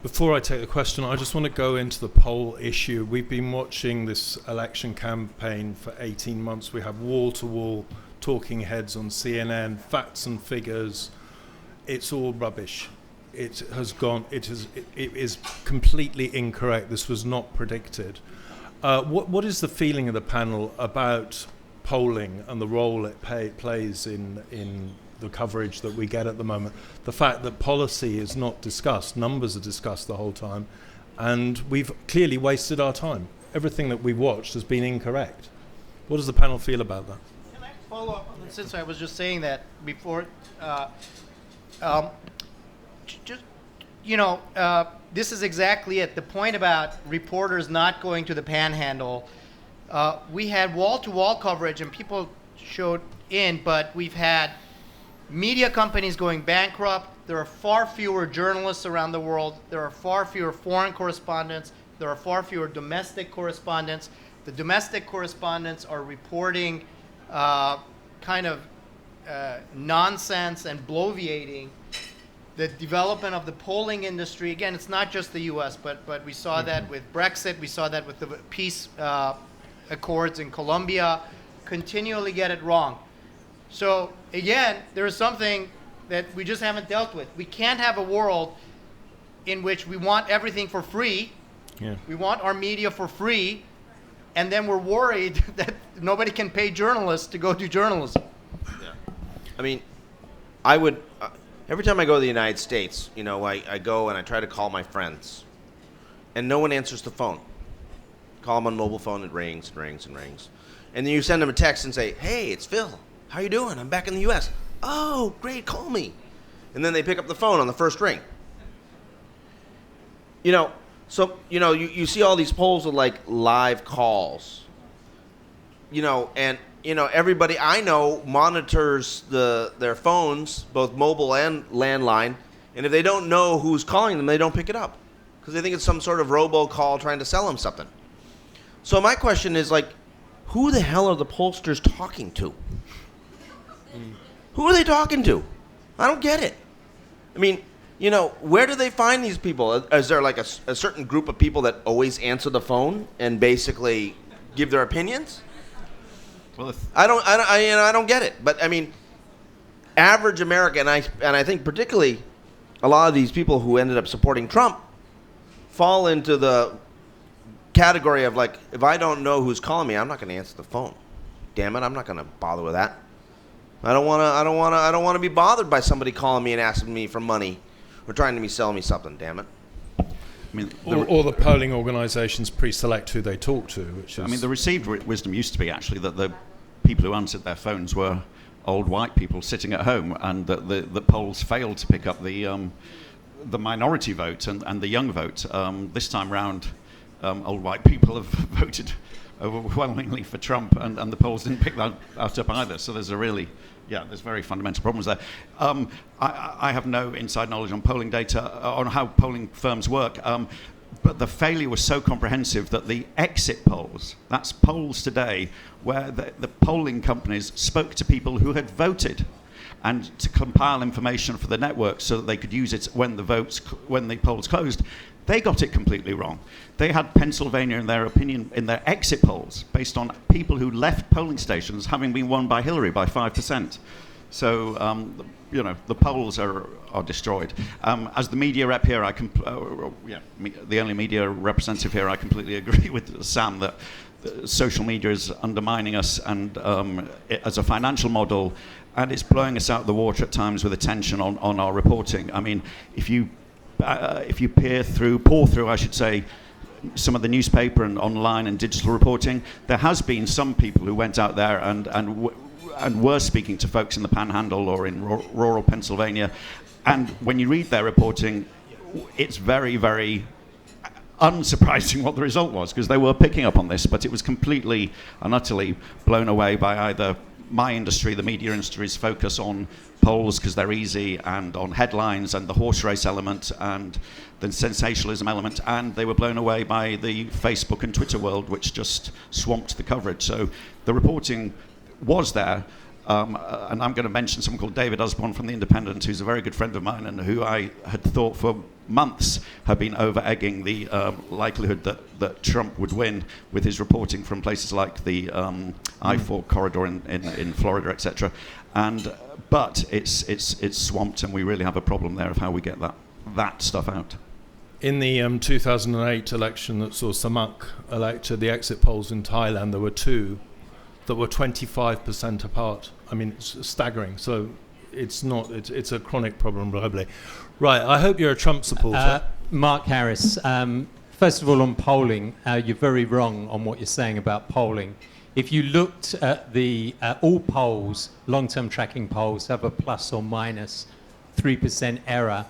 Before I take the question, I just want to go into the poll issue. We've been watching this election campaign for 18 months. We have wall-to-wall talking heads on CNN, facts and figures. It's all rubbish. It is completely incorrect. This was not predicted. What is the feeling of the panel about polling and the role it plays in the coverage that we get at the moment? The fact that policy is not discussed, numbers are discussed the whole time, and we've clearly wasted our time. Everything that we've watched has been incorrect. What does the panel feel about that? Can I follow up on that, since I was just saying that before? This is exactly it. The point about reporters not going to the panhandle. We had wall-to-wall coverage, and people showed in, but we've had media companies going bankrupt. There are far fewer journalists around the world. There are far fewer foreign correspondents. There are far fewer domestic correspondents. The domestic correspondents are reporting nonsense and bloviating. The development of the polling industry, again, it's not just the U.S., but we saw that with Brexit. We saw that with the peace accords in Colombia. Continually get it wrong. So again, there is something that we just haven't dealt with. We can't have a world in which we want everything for free. Yeah. We want our media for free, and then we're worried that nobody can pay journalists to go do journalism. Yeah. I mean, I would, every time I go to the United States, I go and I try to call my friends, and no one answers the phone. Call them on mobile phone, it rings and rings and rings. And then you send them a text and say, hey, it's Phil. How you doing? I'm back in the U.S. Oh, great, call me. And then they pick up the phone on the first ring. So, you see all these polls with like live calls, and, everybody I know monitors their phones, both mobile and landline. And if they don't know who's calling them, they don't pick it up because they think it's some sort of robocall trying to sell them something. So my question is like, who the hell are the pollsters talking to? Who are they talking to? I don't get it. I mean, where do they find these people? Is there like a certain group of people that always answer the phone and basically give their opinions? Well, I don't get it. But I mean, average American, and I think particularly a lot of these people who ended up supporting Trump fall into the category of like, if I don't know who's calling me, I'm not going to answer the phone. Damn it, I'm not going to bother with that. I don't want to be bothered by somebody calling me and asking me for money or trying to sell me something. Damn it. I mean, Or the polling organisations pre-select who they talk to, which is... I mean, the received wisdom used to be actually that the people who answered their phones were old white people sitting at home, and that the polls failed to pick up the minority vote and the young vote. This time round, old white people have voted overwhelmingly for Trump, and the polls didn't pick that up either. So there's there's very fundamental problems there. I have no inside knowledge on polling data, on how polling firms work, but the failure was so comprehensive that the exit polls, that's polls today, where the polling companies spoke to people who had voted and to compile information for the network so that they could use it when the polls closed, they got it completely wrong. They had Pennsylvania in their opinion in their exit polls based on people who left polling stations having been won by Hillary by 5%. So the polls are destroyed. As the media rep here, the only media representative here, I completely agree with Sam that social media is undermining us and as a financial model, and it's blowing us out of the water at times with attention on our reporting. I mean, if you pore through, I should say, some of the newspaper and online and digital reporting, there has been some people who went out there and were speaking to folks in the Panhandle or in rural Pennsylvania, and when you read their reporting, it's very, very unsurprising what the result was, because they were picking up on this, but it was completely and utterly blown away by either my industry, the media industry's focus on polls because they're easy, and on headlines and the horse race element and the sensationalism element, and they were blown away by the Facebook and Twitter world, which just swamped the coverage. So the reporting was there, and I'm going to mention someone called David Usborne from The Independent, who's a very good friend of mine and who I had thought for months had been over-egging the likelihood that Trump would win with his reporting from places like the I-4 corridor in Florida, etc. But it's swamped, and we really have a problem there of how we get that stuff out. In the 2008 election that saw Samak elected, the exit polls in Thailand, there were two that were 25% apart. I mean, it's staggering. So it's a chronic problem globally. Right, I hope you're a Trump supporter. Mark Harris, first of all, on polling, you're very wrong on what you're saying about polling. If you looked at all polls, long-term tracking polls have a plus or minus 3% error.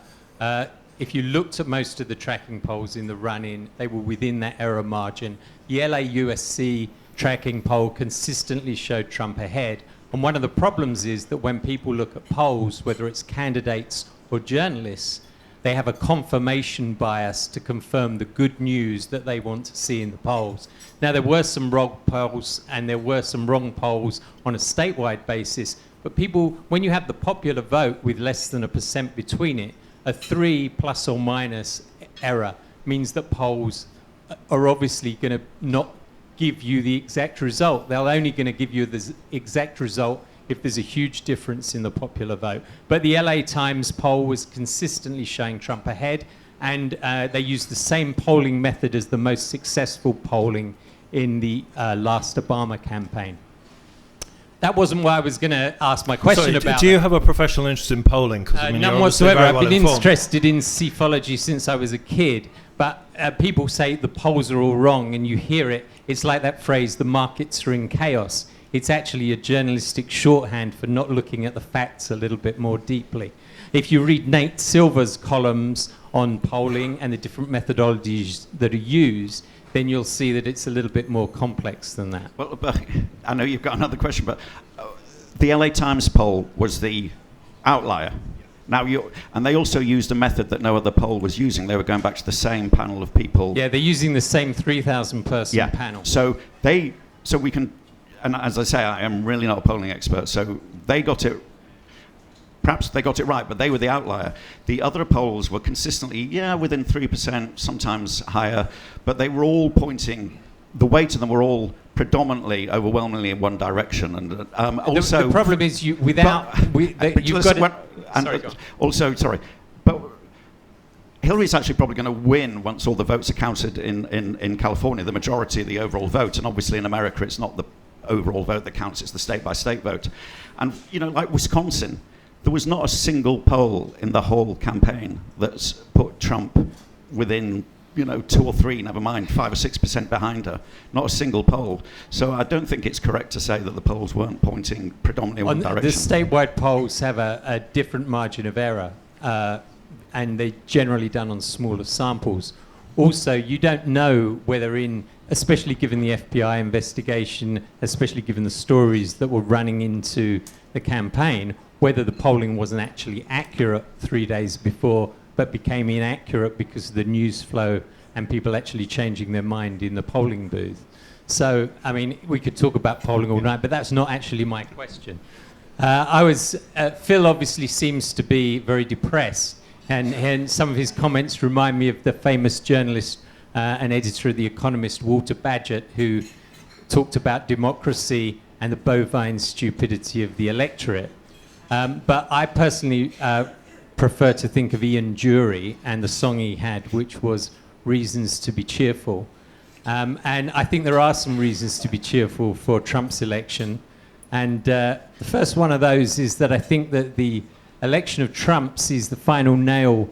If you looked at most of the tracking polls in the run-in, they were within that error margin. The LA USC tracking poll consistently showed Trump ahead. And one of the problems is that when people look at polls, whether it's candidates or journalists, they have a confirmation bias to confirm the good news that they want to see in the polls. Now, there were some wrong polls and there were some wrong polls on a statewide basis, but people, when you have the popular vote with less than 1% between it, a 3 plus or minus error means that polls are obviously going to not give you the exact result. They're only going to give you the exact result if there's a huge difference in the popular vote. But the LA Times poll was consistently showing Trump ahead, and they used the same polling method as the most successful polling in the last Obama campaign. That wasn't what I was going to ask my question about. Do you have a professional interest in polling? None whatsoever. I've been interested in psephology since I was a kid. But people say the polls are all wrong, and you hear it. It's like that phrase, the markets are in chaos. It's actually a journalistic shorthand for not looking at the facts a little bit more deeply. If you read Nate Silver's columns on polling and the different methodologies that are used, then you'll see that it's a little bit more complex than that. Well, but I know you've got another question, but the LA Times poll was the outlier. Now, and they also used a method that no other poll was using. They were going back to the same panel of people. Yeah, they're using the same 3,000 person panel. So we can, and as I say, I am really not a polling expert, so they got it, perhaps they got it right, but they were the outlier. The other polls were consistently, within 3%, sometimes higher, but they were all pointing, the weight of them were all predominantly, overwhelmingly in one direction. And also... The problem is you've got to... But Hillary's actually probably going to win once all the votes are counted in California, the majority of the overall vote. And obviously in America, it's not the overall vote that counts, it's the state-by-state vote. And, like Wisconsin, there was not a single poll in the whole campaign that's put Trump within, 2 or 3, never mind, 5 or 6% behind her. Not a single poll. So I don't think it's correct to say that the polls weren't pointing predominantly in one direction. The statewide polls have a different margin of error, and they're generally done on smaller samples. Also, you don't know whether especially given the FBI investigation, especially given the stories that were running into the campaign, whether the polling wasn't actually accurate 3 days before, but became inaccurate because of the news flow and people actually changing their mind in the polling booth. So, we could talk about polling all night, but that's not actually my question. Phil obviously seems to be very depressed, and some of his comments remind me of the famous journalist and editor of The Economist, Walter Bagehot, who talked about democracy and the bovine stupidity of the electorate. But I personally prefer to think of Ian Dury and the song he had, which was Reasons to be Cheerful. And I think there are some reasons to be cheerful for Trump's election. And the first one of those is that I think that the election of Trump's is the final nail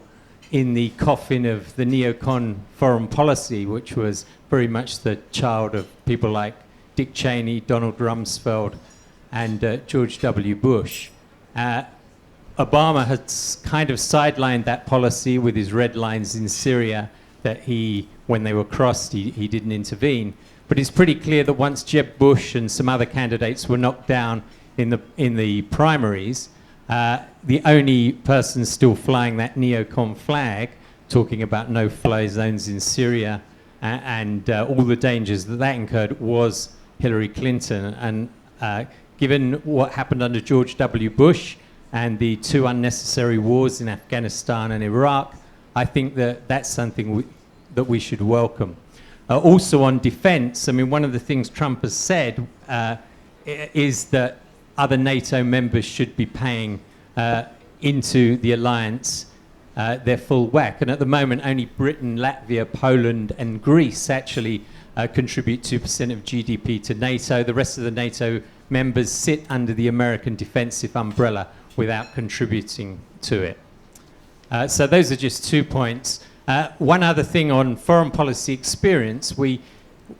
in the coffin of the neocon foreign policy, which was very much the child of people like Dick Cheney, Donald Rumsfeld, and George W. Bush. Obama had kind of sidelined that policy with his red lines in Syria that when they were crossed, he didn't intervene. But it's pretty clear that once Jeb Bush and some other candidates were knocked down in the primaries, the only person still flying that neocon flag, talking about no-fly zones in Syria and all the dangers that incurred, was Hillary Clinton. And given what happened under George W. Bush and the 2 unnecessary wars in Afghanistan and Iraq, I think that that's something that we should welcome. Also on defense, one of the things Trump has said is that other NATO members should be paying into the alliance their full whack. And at the moment, only Britain, Latvia, Poland, and Greece actually contribute 2% of GDP to NATO. The rest of the NATO members sit under the American defensive umbrella without contributing to it. So those are just 2 points. One other thing on foreign policy experience, we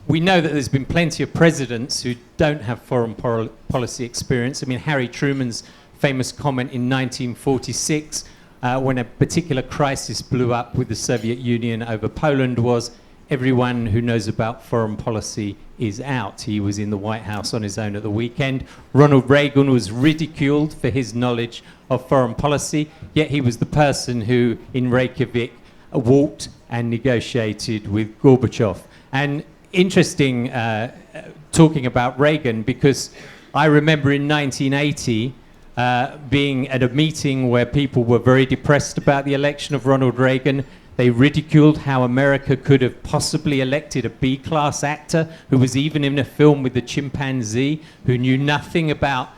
know that there's been plenty of presidents who don't have foreign policy experience. Harry Truman's famous comment in 1946 when a particular crisis blew up with the Soviet Union over Poland was, everyone who knows about foreign policy is out. He was in the White House on his own at the weekend. Ronald Reagan was ridiculed for his knowledge of foreign policy, yet he was the person who, in Reykjavik, walked and negotiated with Gorbachev. And interesting talking about Reagan, because I remember in 1980 being at a meeting where people were very depressed about the election of Ronald Reagan. They ridiculed how America could have possibly elected a B-class actor who was even in a film with the chimpanzee, who knew nothing about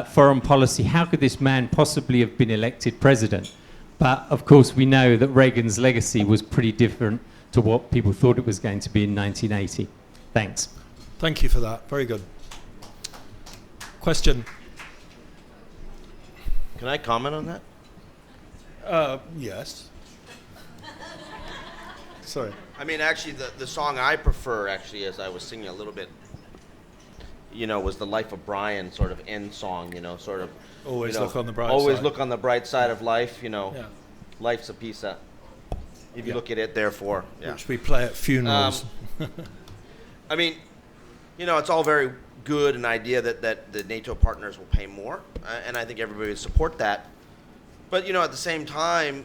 foreign policy. How could this man possibly have been elected president? But of course, we know that Reagan's legacy was pretty different to what people thought it was going to be in 1980. Thanks. Thank you for that. Very good. Question? Can I comment on that? Yes. Sorry. Actually, the song I prefer, actually, as I was singing a little bit, was the Life of Brian sort of end song, sort of. Always look on the bright always side. look on the bright side of life, Yeah. Life's a piece of, if you Yeah. look at it, therefore. Yeah. Which we play at funerals. I mean, it's all very good, an idea that the NATO partners will pay more, and I think everybody would support that. But, at the same time,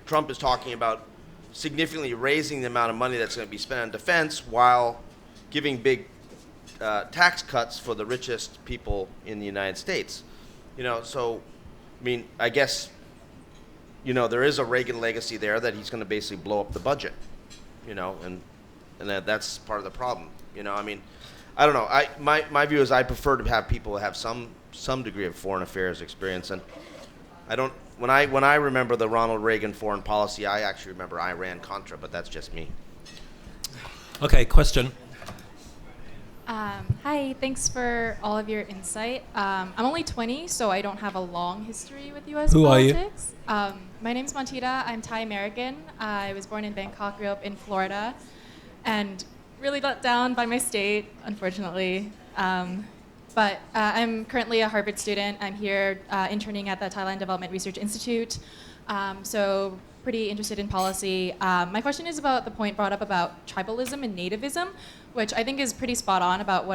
Trump is talking about significantly raising the amount of money that's going to be spent on defense while giving big tax cuts for the richest people in the United States. So, I mean, I guess, there is a Reagan legacy there that he's going to basically blow up the budget, and that's part of the problem. I mean, I don't know. My view is I prefer to have people have some degree of foreign affairs experience, and I don't. When I remember the Ronald Reagan foreign policy, I actually remember Iran-Contra, but that's just me. Okay, question. Hi, thanks for all of your insight. I'm only 20, so I don't have a long history with U.S. Who are you? politics. My name's Montita. I'm Thai American. I was born in Bangkok, grew up in Florida, and really let down by my state, unfortunately. But I'm currently a Harvard student. I'm here interning at the Thailand Development Research Institute, so pretty interested in policy. My question is about the point brought up about tribalism and nativism, which I think is pretty spot on about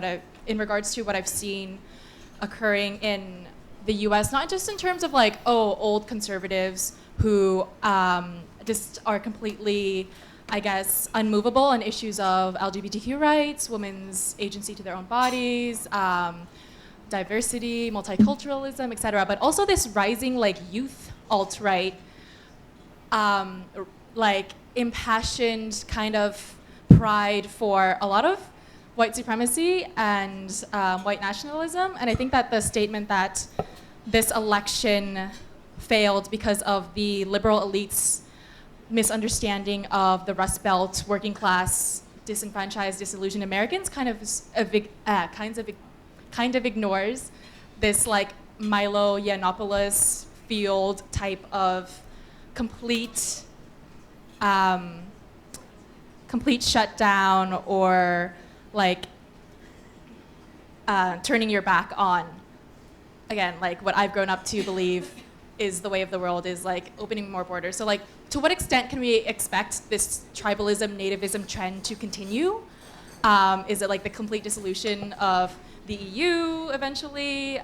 in regards to what I've seen occurring in the U.S., not just in terms of old conservatives who just are completely, I guess, unmovable on issues of LGBTQ rights, women's agency to their own bodies, diversity, multiculturalism, etc. But also this rising youth alt-right, impassioned kind of pride for a lot of white supremacy and white nationalism. And I think that the statement that this election failed because of the liberal elites' misunderstanding of the Rust Belt, working class, disenfranchised, disillusioned Americans kind of ignores this Milo Yiannopoulos field type of complete shutdown or turning your back on, again, what I've grown up to believe is the way of the world, is opening more borders. So to what extent can we expect this tribalism, nativism trend to continue? Is it the complete dissolution of the EU eventually?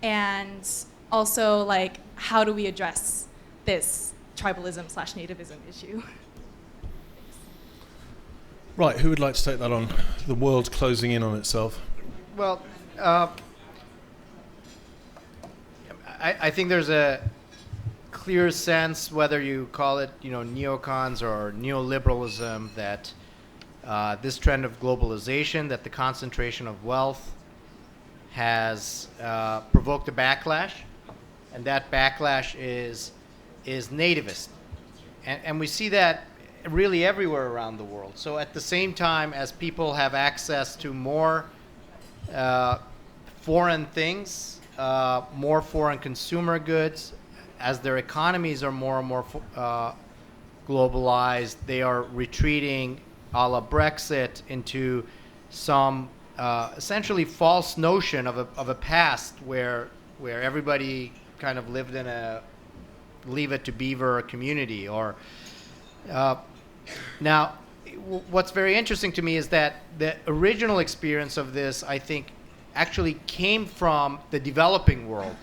And also how do we address this tribalism/nativism issue? Right, who would like to take that on? The world closing in on itself. Well, I think there's a clear sense, whether you call it, neocons or neoliberalism, that this trend of globalization, that the concentration of wealth has provoked a backlash, and that backlash is nativist. And we see that really everywhere around the world. So at the same time as people have access to more foreign things, more foreign consumer goods, as their economies are more and more globalized, they are retreating a la Brexit into some essentially false notion of a past where everybody kind of lived in a Leave It to Beaver community. Or now, what's very interesting to me is that the original experience of this, I think, actually came from the developing world.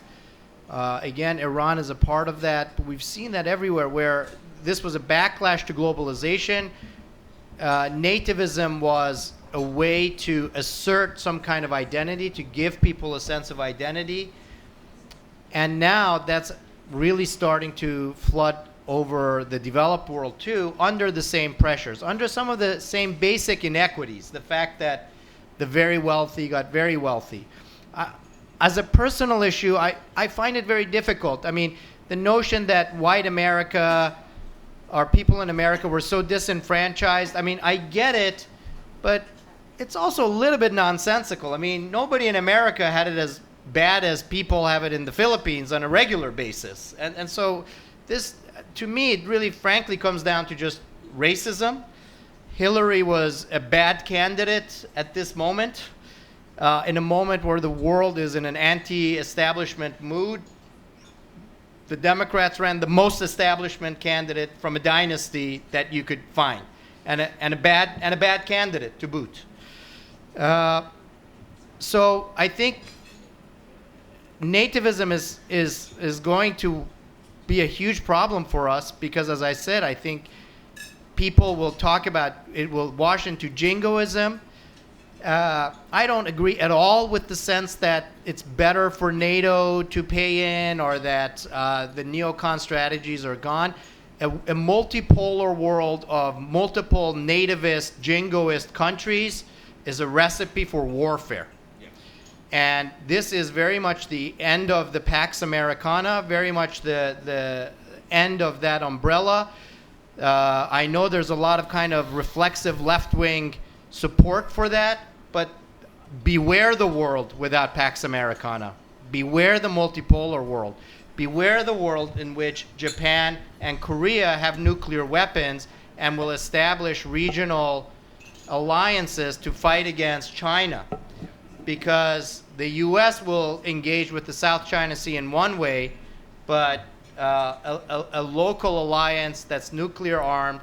Again, Iran is a part of that, but we've seen that everywhere, where this was a backlash to globalization. Nativism was a way to assert some kind of identity, to give people a sense of identity. And now that's really starting to flood over the developed world too, under the same pressures, under some of the same basic inequities. The fact that the very wealthy got very wealthy. As a personal issue, I find it very difficult. I mean, the notion that white America, or people in America, were so disenfranchised, I mean, I get it, but it's also a little bit nonsensical. I mean, nobody in America had it as bad as people have it in the Philippines on a regular basis. And so this, to me, it really frankly comes down to just racism, Hillary was a bad candidate at this moment, in a moment where the world is in an anti-establishment mood. The Democrats ran the most establishment candidate from a dynasty that you could find, and a bad candidate to boot. So I think nativism is going to be a huge problem for us because, as I said, I think people will talk about it will wash into jingoism. I don't agree at all with the sense that it's better for NATO to pay in or that the neocon strategies are gone. A multipolar world of multiple nativist, jingoist countries is a recipe for warfare. And this is very much the end of the Pax Americana, very much the end of that umbrella. I know there's a lot of kind of reflexive left-wing support for that, but beware the world without Pax Americana. Beware the multipolar world. Beware the world in which Japan and Korea have nuclear weapons and will establish regional alliances to fight against China. Because the U.S. will engage with the South China Sea in one way, but a local alliance that's nuclear armed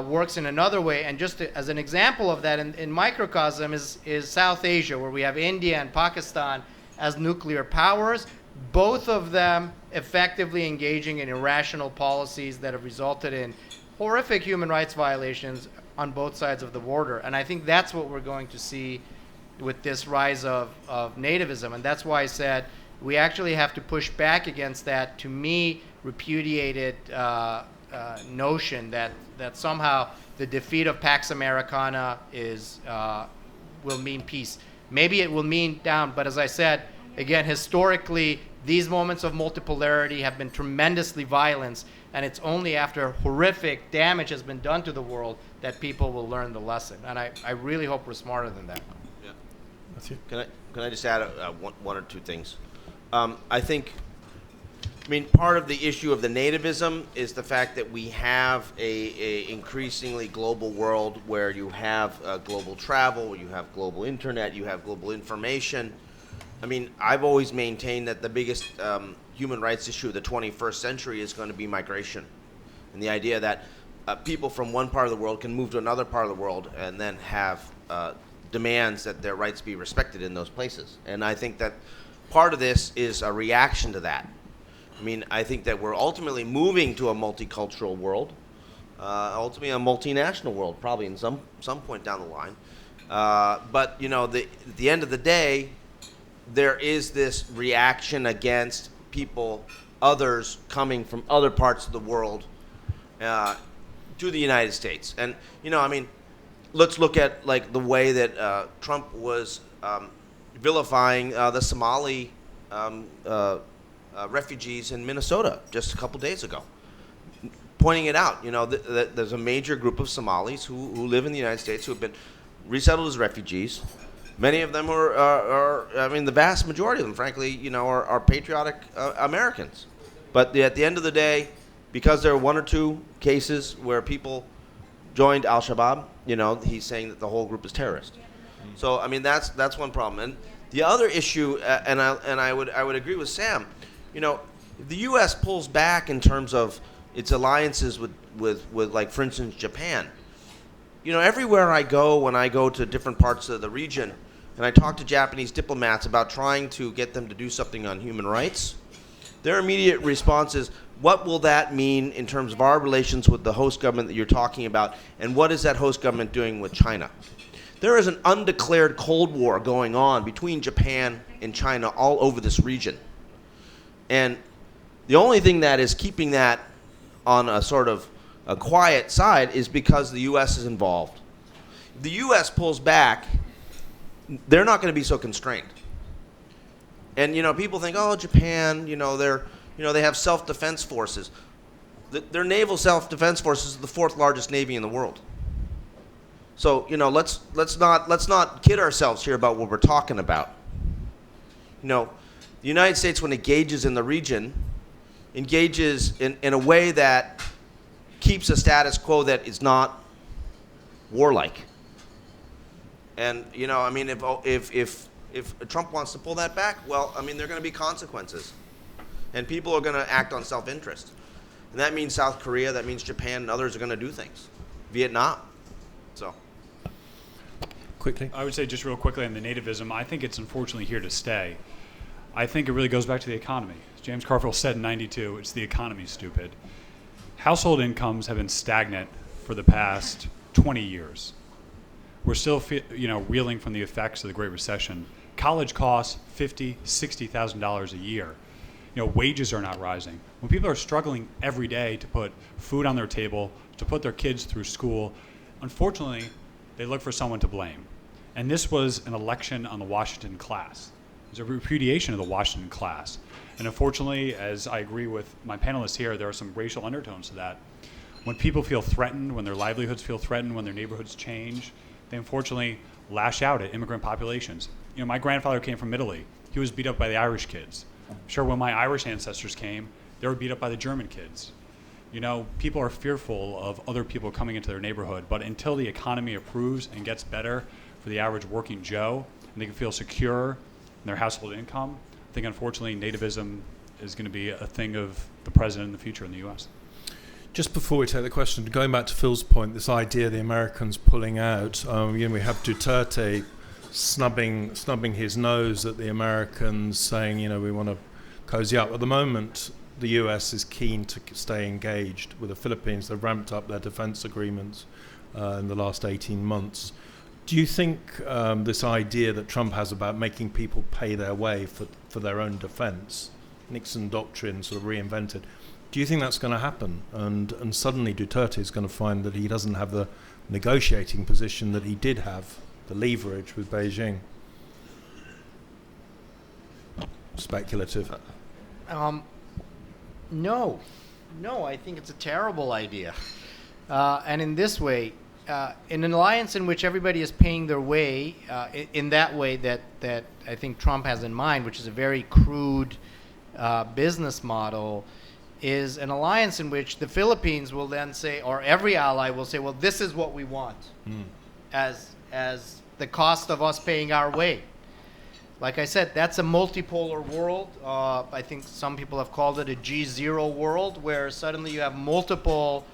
works in another way. And just as an example of that, in microcosm is South Asia, where we have India and Pakistan as nuclear powers, both of them effectively engaging in irrational policies that have resulted in horrific human rights violations on both sides of the border. And I think that's what we're going to see with this rise of nativism. And that's why I said we actually have to push back against that, to me, repudiated notion that somehow the defeat of Pax Americana will mean peace. Maybe it will mean down, but as I said, again, historically, these moments of multipolarity have been tremendously violent, and it's only after horrific damage has been done to the world that people will learn the lesson. And I really hope we're smarter than that. Matthew? Can I just add one or two things? I mean, part of the issue of the nativism is the fact that we have a increasingly global world where you have global travel, you have global internet, you have global information. I mean, I've always maintained that the biggest human rights issue of the 21st century is going to be migration. And the idea that people from one part of the world can move to another part of the world and then have demands that their rights be respected in those places. And I think that part of this is a reaction to that. I mean, I think that we're ultimately moving to a multicultural world, ultimately a multinational world, probably in some point down the line. But, you know, at the end of the day, there is this reaction against people, others coming from other parts of the world to the United States. And, you know, I mean, let's look at, like, the way that Trump was vilifying the Somali refugees in Minnesota just a couple days ago, pointing it out. You know, there's a major group of Somalis who live in the United States who have been resettled as refugees. Many of them are I mean, the vast majority of them, frankly, you know, are patriotic Americans. But at the end of the day, because there are one or two cases where people joined Al-Shabaab, you know, he's saying that the whole group is terrorist. So, I mean, that's one problem. And the other issue, and I would agree with Sam, you know, if the U.S. pulls back in terms of its alliances with like, for instance, Japan, you know, everywhere I go, when I go to different parts of the region, and I talk to Japanese diplomats about trying to get them to do something on human rights, their immediate response is, what will that mean in terms of our relations with the host government that you're talking about, and what is that host government doing with China? There is an undeclared Cold War going on between Japan and China all over this region. And the only thing that is keeping that on a sort of a quiet side is because the U.S. is involved. If the U.S. pulls back, they're not going to be so constrained. And, you know, people think, oh, Japan, you know, they have self-defense forces. Their naval self-defense forces are the fourth largest navy in the world. So, you know, let's not kid ourselves here about what we're talking about. You know, the United States, when it engages in the region, engages in a way that keeps a status quo that is not warlike. And I mean, if Trump wants to pull that back, well, I mean, there are going to be consequences, and people are going to act on self-interest, and that means South Korea, that means Japan, and others are going to do things. Vietnam. So. Quickly. I would say just real quickly on the nativism, I think it's unfortunately here to stay. I think it really goes back to the economy. As James Carville said in '92, it's the economy, stupid. Household incomes have been stagnant for the past 20 years. We're still reeling from the effects of the Great Recession. College costs $50,000, $60,000 a year. Wages are not rising. When people are struggling every day to put food on their table, to put their kids through school, unfortunately, they look for someone to blame. And this was an election on the Washington class. It was a repudiation of the Washington class. And unfortunately, as I agree with my panelists here, there are some racial undertones to that. When people feel threatened, when their livelihoods feel threatened, when their neighborhoods change, they unfortunately lash out at immigrant populations. My grandfather came from Italy. He was beat up by the Irish kids. I'm sure when my Irish ancestors came, they were beat up by the German kids. People are fearful of other people coming into their neighborhood, but until the economy improves and gets better for the average working Joe, and they can feel secure in their household income, I think unfortunately nativism is going to be a thing of the president in the future in the U.S. Just before we take the question, going back to Phil's point, this idea of the Americans pulling out, we have Duterte snubbing his nose at the Americans, saying, we want to cozy up. At the moment, the US is keen to stay engaged with the Philippines. They've ramped up their defense agreements in the last 18 months. Do you think this idea that Trump has about making people pay their way for their own defense, Nixon doctrine sort of reinvented, do you think that's going to happen? And suddenly Duterte is going to find that he doesn't have the negotiating position that he did have, the leverage with Beijing? Speculative. No, I think it's a terrible idea. And in this way, in an alliance in which everybody is paying their way, in that way that I think Trump has in mind, which is a very crude business model, is an alliance in which the Philippines will then say, or every ally will say, well, this is what we want as the cost of us paying our way. Like I said, that's a multipolar world. I think some people have called it a G0 world, where suddenly you have multiple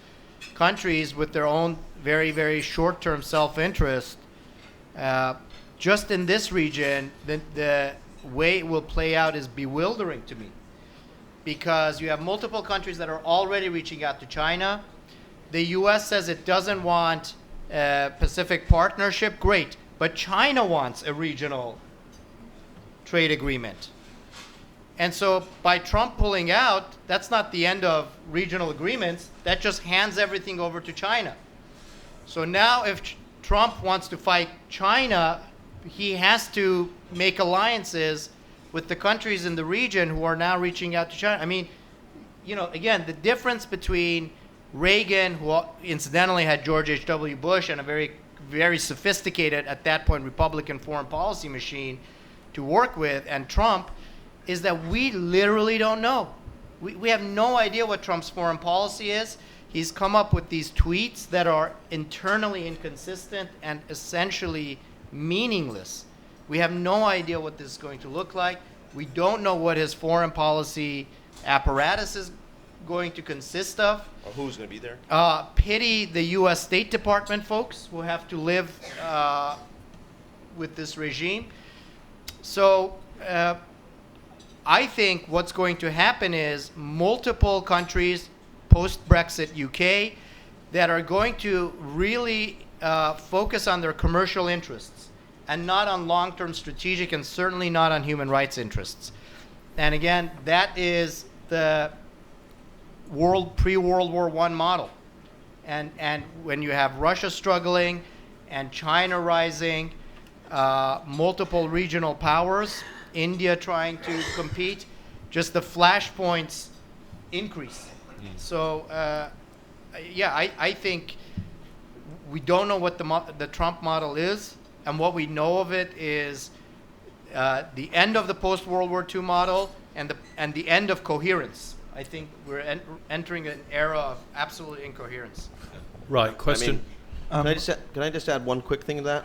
countries with their own very, very short-term self-interest. Just in this region, the way it will play out is bewildering to me, because you have multiple countries that are already reaching out to China. The U.S. says it doesn't want a Pacific Partnership. Great. But China wants a regional trade agreement. And so by Trump pulling out, that's not the end of regional agreements. That just hands everything over to China. So now if Trump wants to fight China, he has to make alliances with the countries in the region who are now reaching out to China. I mean, again, the difference between Reagan, who incidentally had George H.W. Bush and a very, very sophisticated, at that point, Republican foreign policy machine to work with, and Trump, is that we literally don't know. We have no idea what Trump's foreign policy is. He's come up with these tweets that are internally inconsistent and essentially meaningless. We have no idea what this is going to look like. We don't know what his foreign policy apparatus is going to consist of. Or who's going to be there? Pity the U.S. State Department folks who have to live with this regime. So I think what's going to happen is multiple countries, post-Brexit UK, that are going to really focus on their commercial interests and not on long-term strategic, and certainly not on human rights interests. And again, that is the pre-World War I model. And when you have Russia struggling and China rising, multiple regional powers, India trying to compete, just the flashpoints increase. So, I think we don't know what the Trump model is, and what we know of it is the end of the post-World War II model and the end of coherence. I think we're entering an era of absolute incoherence. Right. Question. Can I just add one quick thing to that?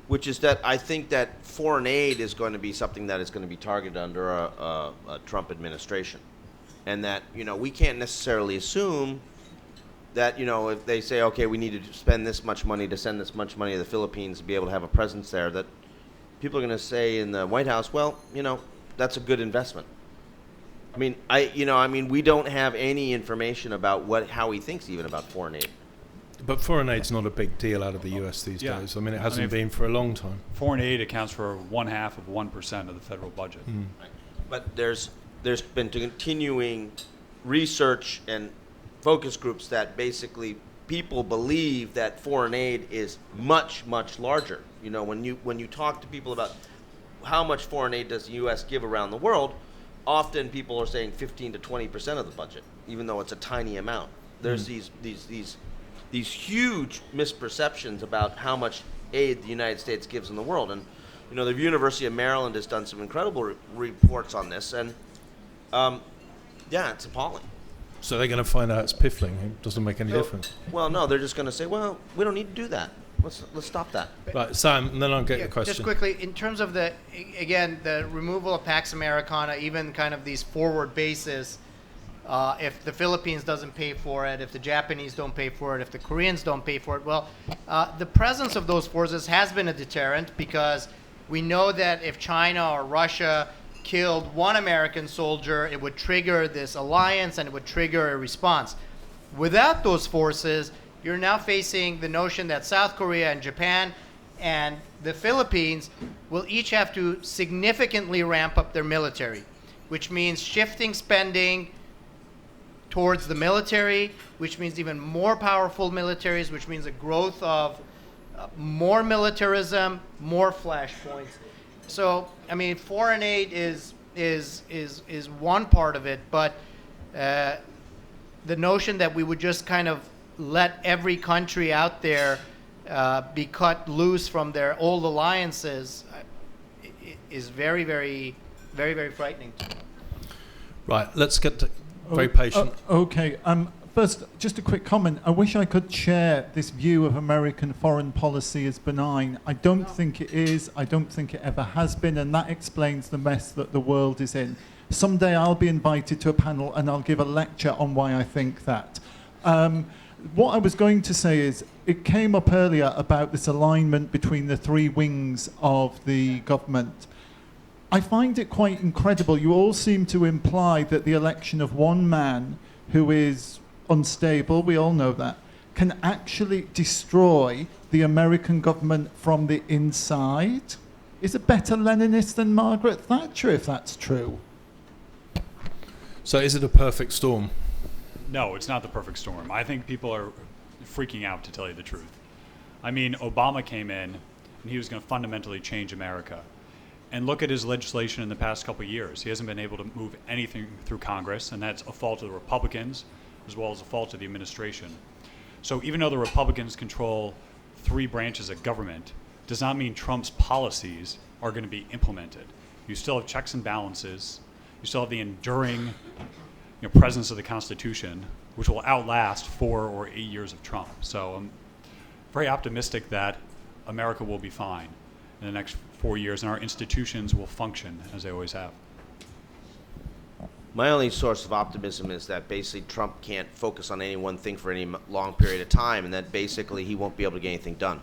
Which is that I think that foreign aid is going to be something that is going to be targeted under a Trump administration. And that, we can't necessarily assume that, if they say, okay, we need to spend this much money to send this much money to the Philippines to be able to have a presence there, that people are going to say in the White House, well, that's a good investment. We don't have any information about how he thinks even about foreign aid. But foreign aid's not a big deal out of the US these days. It hasn't been for a long time. Foreign aid accounts for 0.5% of the federal budget. But there's been continuing research and focus groups that basically people believe that foreign aid is much, much larger. When you talk to people about how much foreign aid does the U.S. give around the world, often people are saying 15 to 20% of the budget, even though it's a tiny amount. There's these huge misperceptions about how much aid the United States gives in the world. And, the University of Maryland has done some incredible reports on this. And, it's appalling. So they're going to find out it's piffling. It doesn't make any difference. Well, no, they're just going to say, well, we don't need to do that. Let's stop that. Right, Sam, and then I'll get your question. Just quickly, in terms of the removal of Pax Americana, even kind of these forward bases, if the Philippines doesn't pay for it, if the Japanese don't pay for it, if the Koreans don't pay for it, well, the presence of those forces has been a deterrent because we know that if China or Russia killed one American soldier, it would trigger this alliance and it would trigger a response. Without those forces, you're now facing the notion that South Korea and Japan and the Philippines will each have to significantly ramp up their military, which means shifting spending towards the military, which means even more powerful militaries, which means a growth of more militarism, more flashpoints. So, foreign aid is one part of it, but the notion that we would just kind of let every country out there be cut loose from their old alliances is very, very, very, very frightening to me. Right, let's get to very patient. Okay. First, just a quick comment. I wish I could share this view of American foreign policy as benign. I don't think it is. I don't think it ever has been, and that explains the mess that the world is in. Someday I'll be invited to a panel and I'll give a lecture on why I think that. What I was going to say is, it came up earlier about this alignment between the three wings of the government. I find it quite incredible. You all seem to imply that the election of one man who is unstable, we all know that, can actually destroy the American government from the inside. Is it better Leninist than Margaret Thatcher, if that's true? So is it a perfect storm? No, it's not the perfect storm. I think people are freaking out, to tell you the truth. Obama came in, and he was going to fundamentally change America. And look at his legislation in the past couple of years. He hasn't been able to move anything through Congress, and that's a fault of the Republicans, as well as a fault of the administration. So even though the Republicans control three branches of government, does not mean Trump's policies are going to be implemented. You still have checks and balances. You still have the enduring presence of the Constitution, which will outlast 4 or 8 years of Trump. So I'm very optimistic that America will be fine in the next 4 years, and our institutions will function as they always have. My only source of optimism is that basically Trump can't focus on any one thing for any long period of time, and that basically he won't be able to get anything done.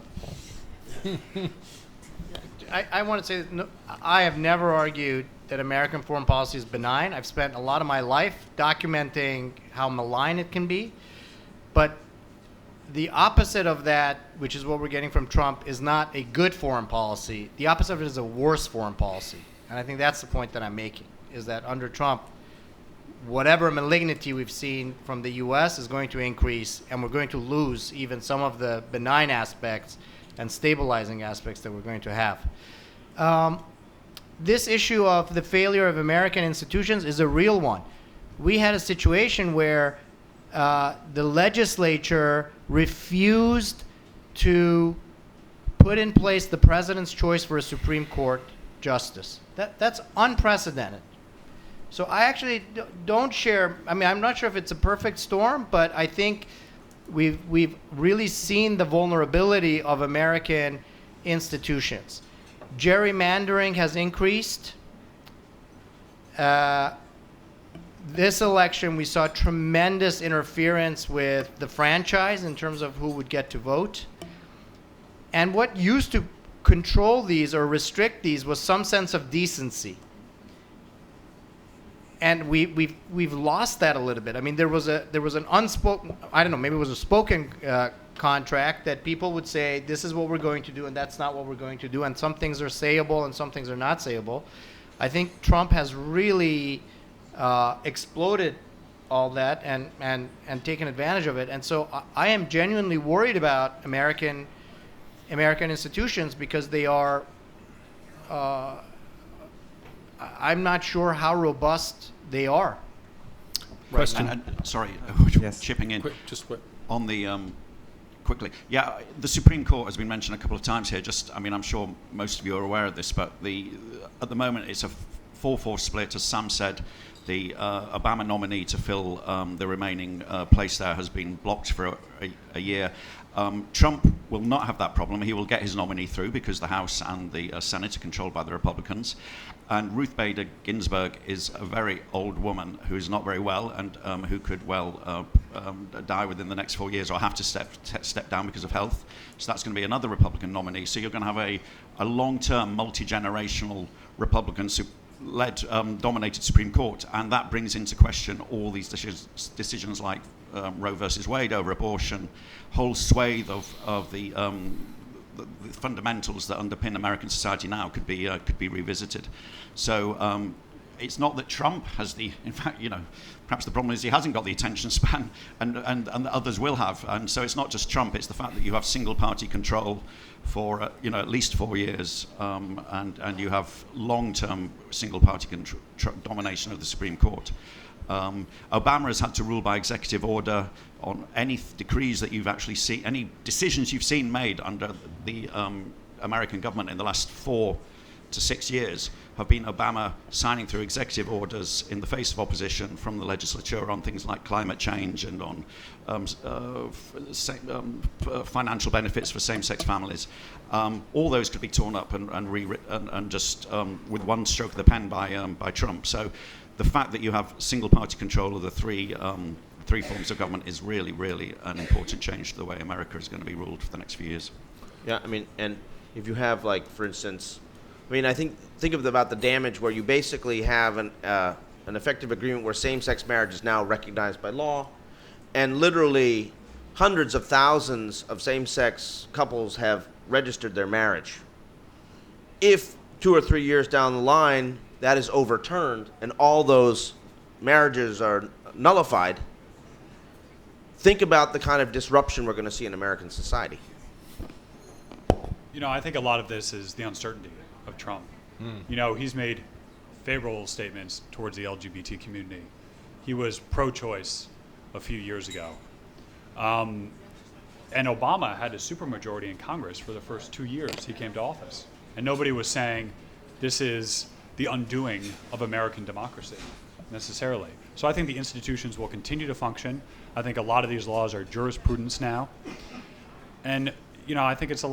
I want to say that I have never argued that American foreign policy is benign. I've spent a lot of my life documenting how malign it can be. But the opposite of that, which is what we're getting from Trump, is not a good foreign policy. The opposite of it is a worse foreign policy. And I think that's the point that I'm making, is that under Trump, whatever malignity we've seen from the U.S. is going to increase, and we're going to lose even some of the benign aspects and stabilizing aspects that we're going to have. This issue of the failure of American institutions is a real one. We had a situation where the legislature refused to put in place the president's choice for a Supreme Court justice. That's unprecedented. So I actually don't share, I'm not sure if it's a perfect storm, but I think we've really seen the vulnerability of American institutions. Gerrymandering has increased. This election, we saw tremendous interference with the franchise in terms of who would get to vote. And what used to control these or restrict these was some sense of decency. And we've lost that a little bit. I mean, there was an unspoken, I don't know, maybe it was a spoken contract that people would say, this is what we're going to do, and that's not what we're going to do, and some things are sayable and some things are not sayable. I think Trump has really exploded all that and taken advantage of it. And so I am genuinely worried about American institutions because they are, I'm not sure how robust they are. Question. Sorry, Yes. chipping in. Quick, just quick. On the quickly, yeah, the Supreme Court has been mentioned a couple of times here. Just, I mean, I'm sure most of you are aware of this, but at the moment it's a 4-4 split. As Sam said, the Obama nominee to fill the remaining place there has been blocked for a year. Trump will not have that problem. He will get his nominee through because the House and the Senate are controlled by the Republicans. And Ruth Bader Ginsburg is a very old woman who is not very well and who could well die within the next 4 years or have to step down because of health. So that's going to be another Republican nominee. So you're going to have a long-term, multi-generational Republican-led, dominated Supreme Court. And that brings into question all these decisions like Roe versus Wade over abortion, whole swathe of the fundamentals that underpin American society now could be revisited. So it's not that Trump has in fact, perhaps the problem is he hasn't got the attention span, and others will have. And so it's not just Trump; it's the fact that you have single-party control for at least 4 years, and you have long-term single-party domination of the Supreme Court. Obama has had to rule by executive order on any decrees that you've actually seen, any decisions you've seen made under the American government in the last 4 to 6 years have been Obama signing through executive orders in the face of opposition from the legislature on things like climate change and on financial benefits for same-sex families. All those could be torn up and rewritten and just with one stroke of the pen by Trump. So the fact that you have single-party control of the three forms of government is really, really an important change to the way America is going to be ruled for the next few years. Yeah, I mean, and if you have, like, for instance, I mean, I think about the damage where you basically have an effective agreement where same-sex marriage is now recognized by law, and literally hundreds of thousands of same-sex couples have registered their marriage. If 2 or 3 years down the line that is overturned and all those marriages are nullified, think about the kind of disruption we're going to see in American society. I think a lot of this is the uncertainty of Trump. He's made favorable statements towards the LGBT community. He was pro-choice a few years ago. And Obama had a supermajority in Congress for the first 2 years he came to office. And nobody was saying this is the undoing of American democracy, necessarily. So I think the institutions will continue to function. I think a lot of these laws are jurisprudence now. And, I think it's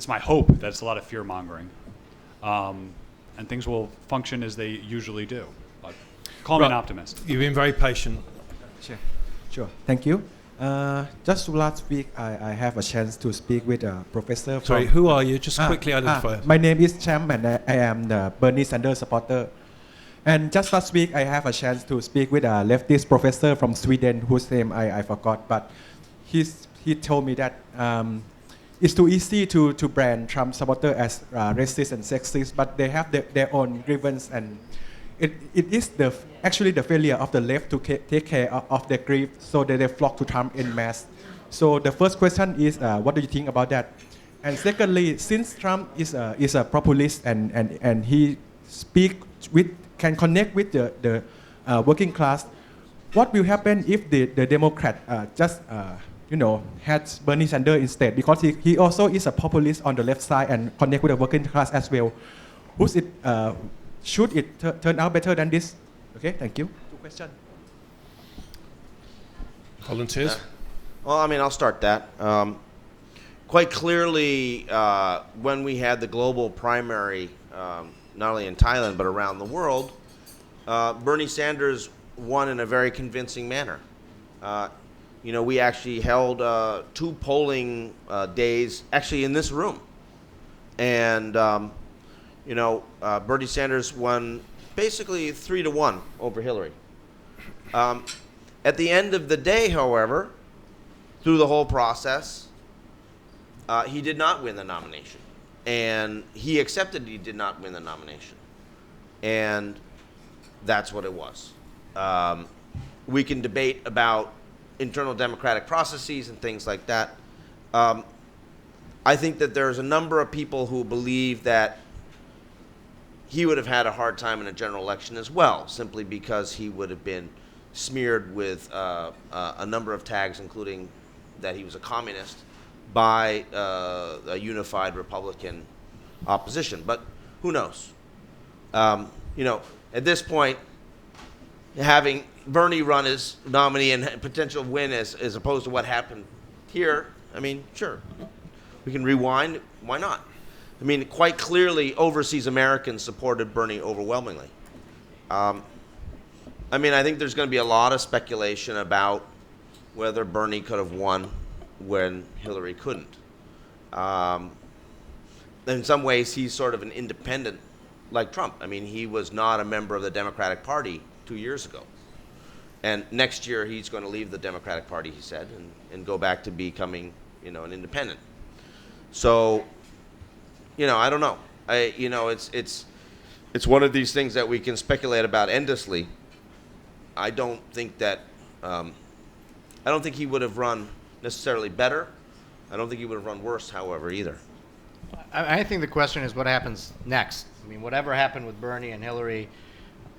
my hope that it's a lot of fear-mongering. And things will function as they usually do. But call me an optimist. You've been very patient. Sure. Thank you. Just last week, I have a chance to speak with a professor. Sorry, who are you? Just quickly identify. My name is Cham, and I am the Bernie Sanders supporter. And just last week, I have a chance to speak with a leftist professor from Sweden, whose name I forgot. But he told me that it's too easy to brand Trump supporter as racist and sexist, but they have their own grievance, and it is actually the failure of the left to take care of their grief, so that they flock to Trump in mass. So the first question is, what do you think about that? And secondly, since Trump is a populist and he can connect with the working class, what will happen if the Democrat just had Bernie Sanders instead, because he also is a populist on the left side and connect with the working class as well? Should it turn out better than this? Okay, thank you. Two questions. Volunteers? Well, I mean, I'll start that. Quite clearly, when we had the global primary, not only in Thailand but around the world, Bernie Sanders won in a very convincing manner. We actually held 2 polling days, actually in this room, and Bernie Sanders won basically 3-1 over Hillary. At the end of the day, however, through the whole process, he did not win the nomination. And he accepted he did not win the nomination. And that's what it was. We can debate about internal democratic processes and things like that. I think that there's a number of people who believe that he would have had a hard time in a general election as well, simply because he would have been smeared with a number of tags, including that he was a communist, by a unified Republican opposition. But who knows? At this point, having Bernie run as nominee and potential win as opposed to what happened here, I mean, sure, we can rewind. Why not? I mean, quite clearly, overseas Americans supported Bernie overwhelmingly. I think there's going to be a lot of speculation about whether Bernie could have won when Hillary couldn't. In some ways, he's sort of an independent, like Trump. I mean, he was not a member of the Democratic Party 2 years ago. And next year, he's going to leave the Democratic Party, he said, and go back to becoming, an independent. So, I don't know. It's one of these things that we can speculate about endlessly. I don't think he would have run necessarily better. I don't think he would have run worse, however, either. I think the question is what happens next. I mean, whatever happened with Bernie and Hillary,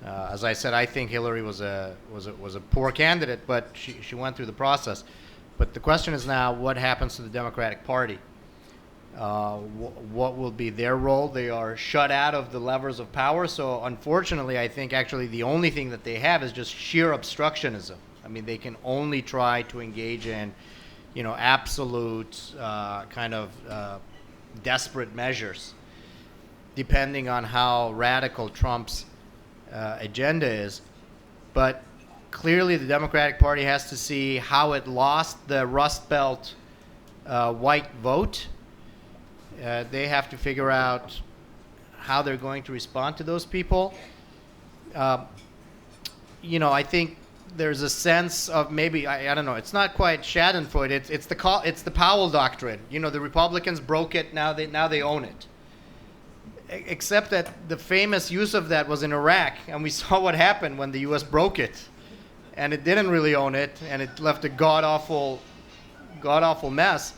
as I said, I think Hillary was a poor candidate, but she went through the process. But the question is now, what happens to the Democratic Party? What will be their role? They are shut out of the levers of power. So unfortunately, I think actually the only thing that they have is just sheer obstructionism. I mean, they can only try to engage in, absolute kind of desperate measures, depending on how radical Trump's agenda is. But clearly the Democratic Party has to see how it lost the Rust Belt white vote. They have to figure out how they're going to respond to those people. I think there's a sense of maybe, I don't know, it's not quite Schadenfreude, it's the Powell doctrine. The Republicans broke it, now they own it. Except that the famous use of that was in Iraq, and we saw what happened when the U.S. broke it. And it didn't really own it, and it left a god-awful mess.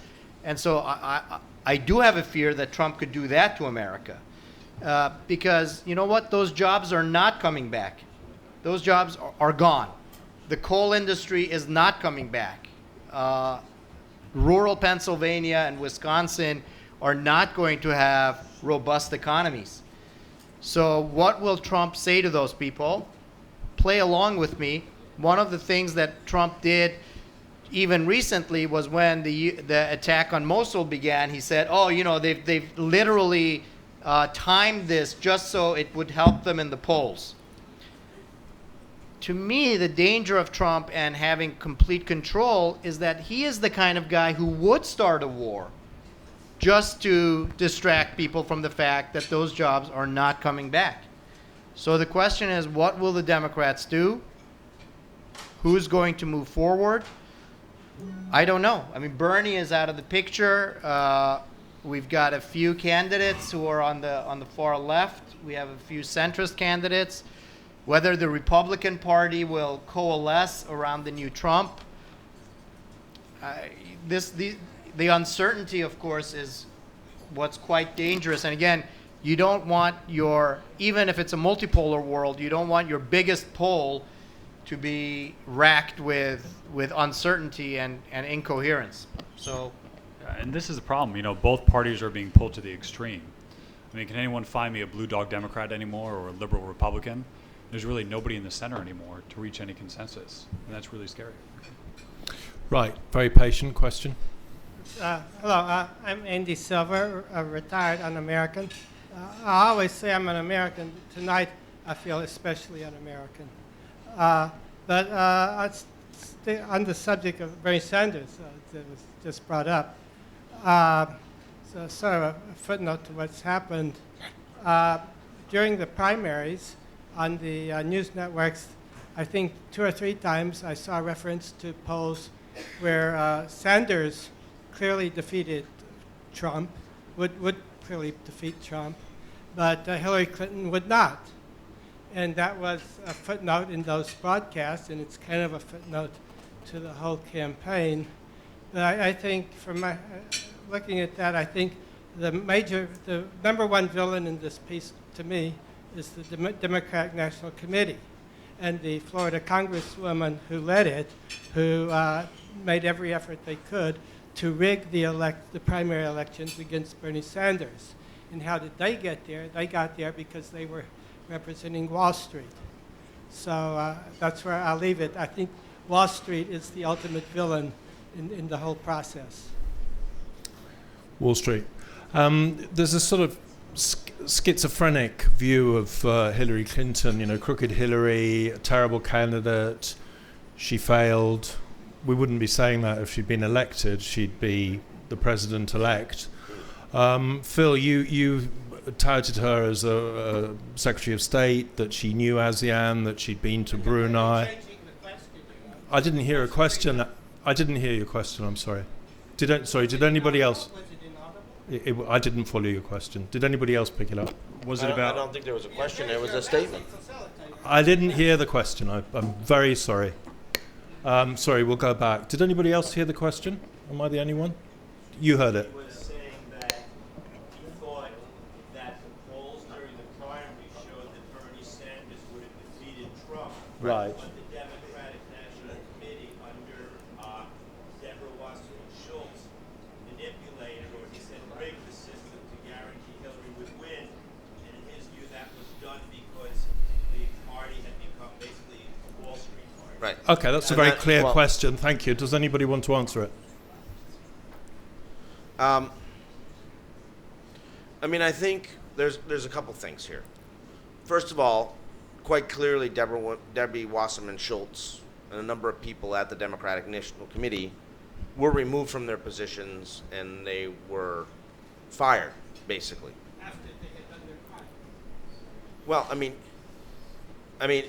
And so I do have a fear that Trump could do that to America. Because, you know what? Those jobs are not coming back. Those jobs are gone. The coal industry is not coming back. Rural Pennsylvania and Wisconsin are not going to have robust economies. So what will Trump say to those people? Play along with me. One of the things that Trump did even recently was when the attack on Mosul began. He said, they've literally timed this just so it would help them in the polls. To me, the danger of Trump and having complete control is that he is the kind of guy who would start a war just to distract people from the fact that those jobs are not coming back. So the question is, what will the Democrats do? Who's going to move forward? I don't know. I mean, Bernie is out of the picture. We've got a few candidates who are on the far left. We have a few centrist candidates. Whether the Republican Party will coalesce around the new Trump, the uncertainty, of course, is what's quite dangerous. And again, you don't want even if it's a multipolar world, you don't want your biggest poll to be racked with uncertainty and incoherence. So, and this is the problem. Both parties are being pulled to the extreme. I mean, can anyone find me a blue dog Democrat anymore or a liberal Republican? There's really nobody in the center anymore to reach any consensus, and that's really scary. Right, very patient question. Hello, I'm Andy Silver, a retired un-American. I always say I'm an American. Tonight, I feel especially un-American. But on the subject of Bernie Sanders that was just brought up, so sort of a footnote to what's happened. During the primaries on the news networks, I think 2 or 3 times I saw reference to polls where Sanders clearly defeated Trump, would clearly defeat Trump, but Hillary Clinton would not. And that was a footnote in those broadcasts, and it's kind of a footnote to the whole campaign. But I think from my looking at that, I think the number one villain in this piece to me is the Democratic National Committee and the Florida Congresswoman who led it, who made every effort they could to rig the primary elections against Bernie Sanders. And how did they get there? They got there because they were representing Wall Street. So that's where I'll leave it. I think Wall Street is the ultimate villain in the whole process. Wall Street. There's a sort of schizophrenic view of Hillary Clinton, crooked Hillary, a terrible candidate. She failed. We wouldn't be saying that if she'd been elected. She'd be the president-elect. Phil, you touted her as a Secretary of State, that she knew ASEAN, that she'd been to Brunei. I didn't hear a question. I didn't hear your question, I'm sorry. Did anybody else? I didn't follow your question. Did anybody else pick it up? Was it about? I don't think there was a question. It was a statement. I didn't hear the question. I'm very sorry. Sorry, we'll go back. Did anybody else hear the question? Am I the only one? You heard it. He was saying that he thought that the polls during the primary showed that Bernie Sanders would have defeated Trump. Right. But the Democratic National Committee under Deborah Wasserman Schultz manipulated, or he said rigged the system to guarantee Hillary would win. And in his view, that was done because the party had become basically a Wall Street party. Right. Okay, that's a very clear question. Thank you. Does anybody want to answer it? I think there's a couple things here. First of all, quite clearly, Debbie Wasserman Schultz and a number of people at the Democratic National Committee were removed from their positions and they were fired, basically. After they had done their crime. Well,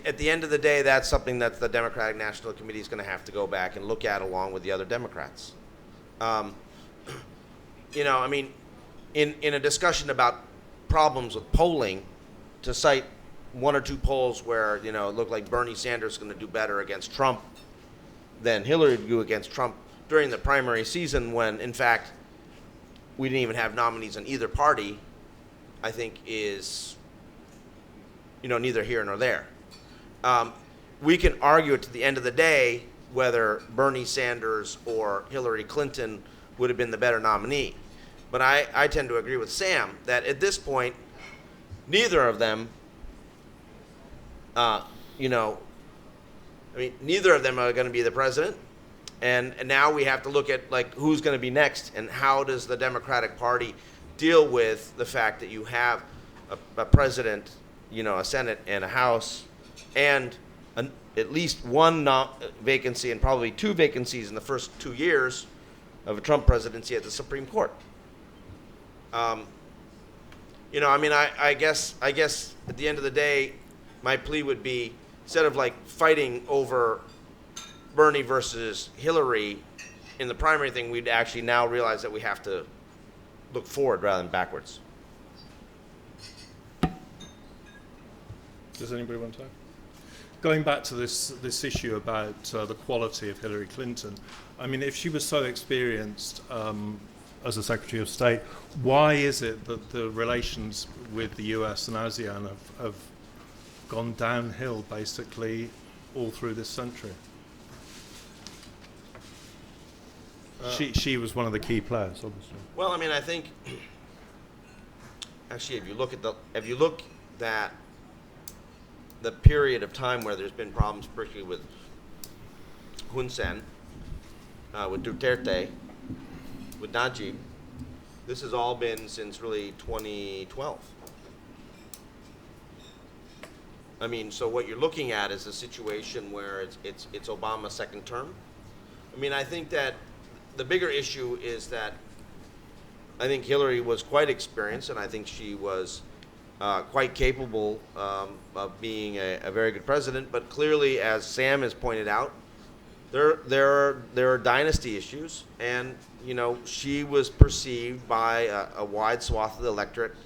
at the end of the day, that's something that the Democratic National Committee is going to have to go back and look at along with the other Democrats. In a discussion about problems with polling, to cite 1 or 2 polls where, it looked like Bernie Sanders is going to do better against Trump than Hillary would do against Trump during the primary season when, in fact, we didn't even have nominees in either party, I think is, neither here nor there. We can argue it to the end of the day whether Bernie Sanders or Hillary Clinton would have been the better nominee. But I tend to agree with Sam that at this point, neither of them, neither of them are going to be the president. And now we have to look at who's going to be next and how does the Democratic Party deal with the fact that you have a president, a Senate and a House, and at least one vacancy and probably 2 vacancies in the first 2 years of a Trump presidency at the Supreme Court. I guess at the end of the day, my plea would be, instead of fighting over Bernie versus Hillary in the primary thing, we'd actually now realize that we have to look forward rather than backwards. Does anybody want to? Going back to this issue about the quality of Hillary Clinton, if she was so experienced as a Secretary of State, why is it that the relations with the US and ASEAN have gone downhill basically all through this century? She was one of the key players, obviously. Well, I think actually, if you look at the period of time where there's been problems, particularly with Hun Sen, with Duterte, with Najib. This has all been since really 2012. I mean, so what you're looking at is a situation where it's Obama's second term. I mean, I think that the bigger issue is that I think Hillary was quite experienced, and I think she was quite capable of being a very good president. But clearly, as Sam has pointed out, there are dynasty issues, and you know, she was perceived by a wide swath of the electorate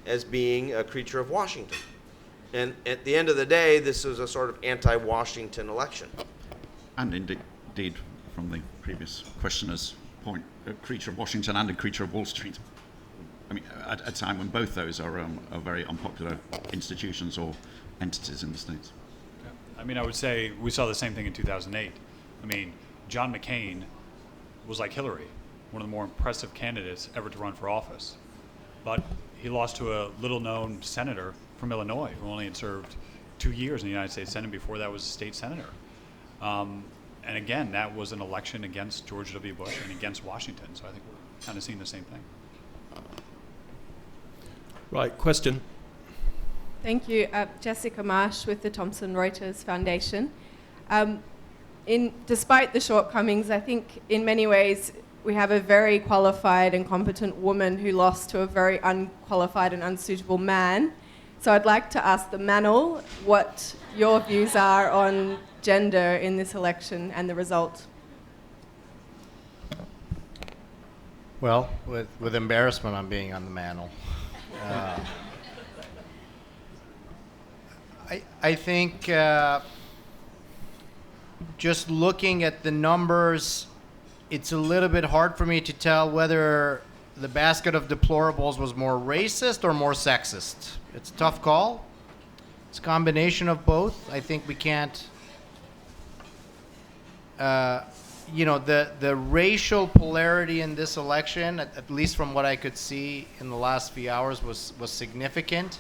as being a creature of Washington. And at the end of the day, this was a sort of anti-Washington election. And indeed, from the previous questioner's point, a creature of Washington and a creature of Wall Street. I mean, at a time when both those are very unpopular institutions or entities in the States. I mean, I would say we saw the same thing in 2008. I mean, John McCain was like Hillary, one of the more impressive candidates ever to run for office. But he lost to a little-known senator from Illinois who only had served 2 years in the United States Senate. Before that was a state senator. And again, that was an election against George W. Bush and against Washington. So I think we're kind of seeing the same thing. Right, question. Thank you. Jessica Marsh with the Thomson Reuters Foundation. Despite the shortcomings, I think in many ways we have a very qualified and competent woman who lost to a very unqualified and unsuitable man. So I'd like to ask the panel what your views are on gender in this election and the result. Well, with embarrassment, I'm being on the mantle. I think just looking at the numbers, it's a little bit hard for me to tell whether the basket of deplorables was more racist or more sexist. It's a tough call. It's a combination of both. I think we can't, you know, the racial polarity in this election, at least from what I could see in the last few hours, was significant.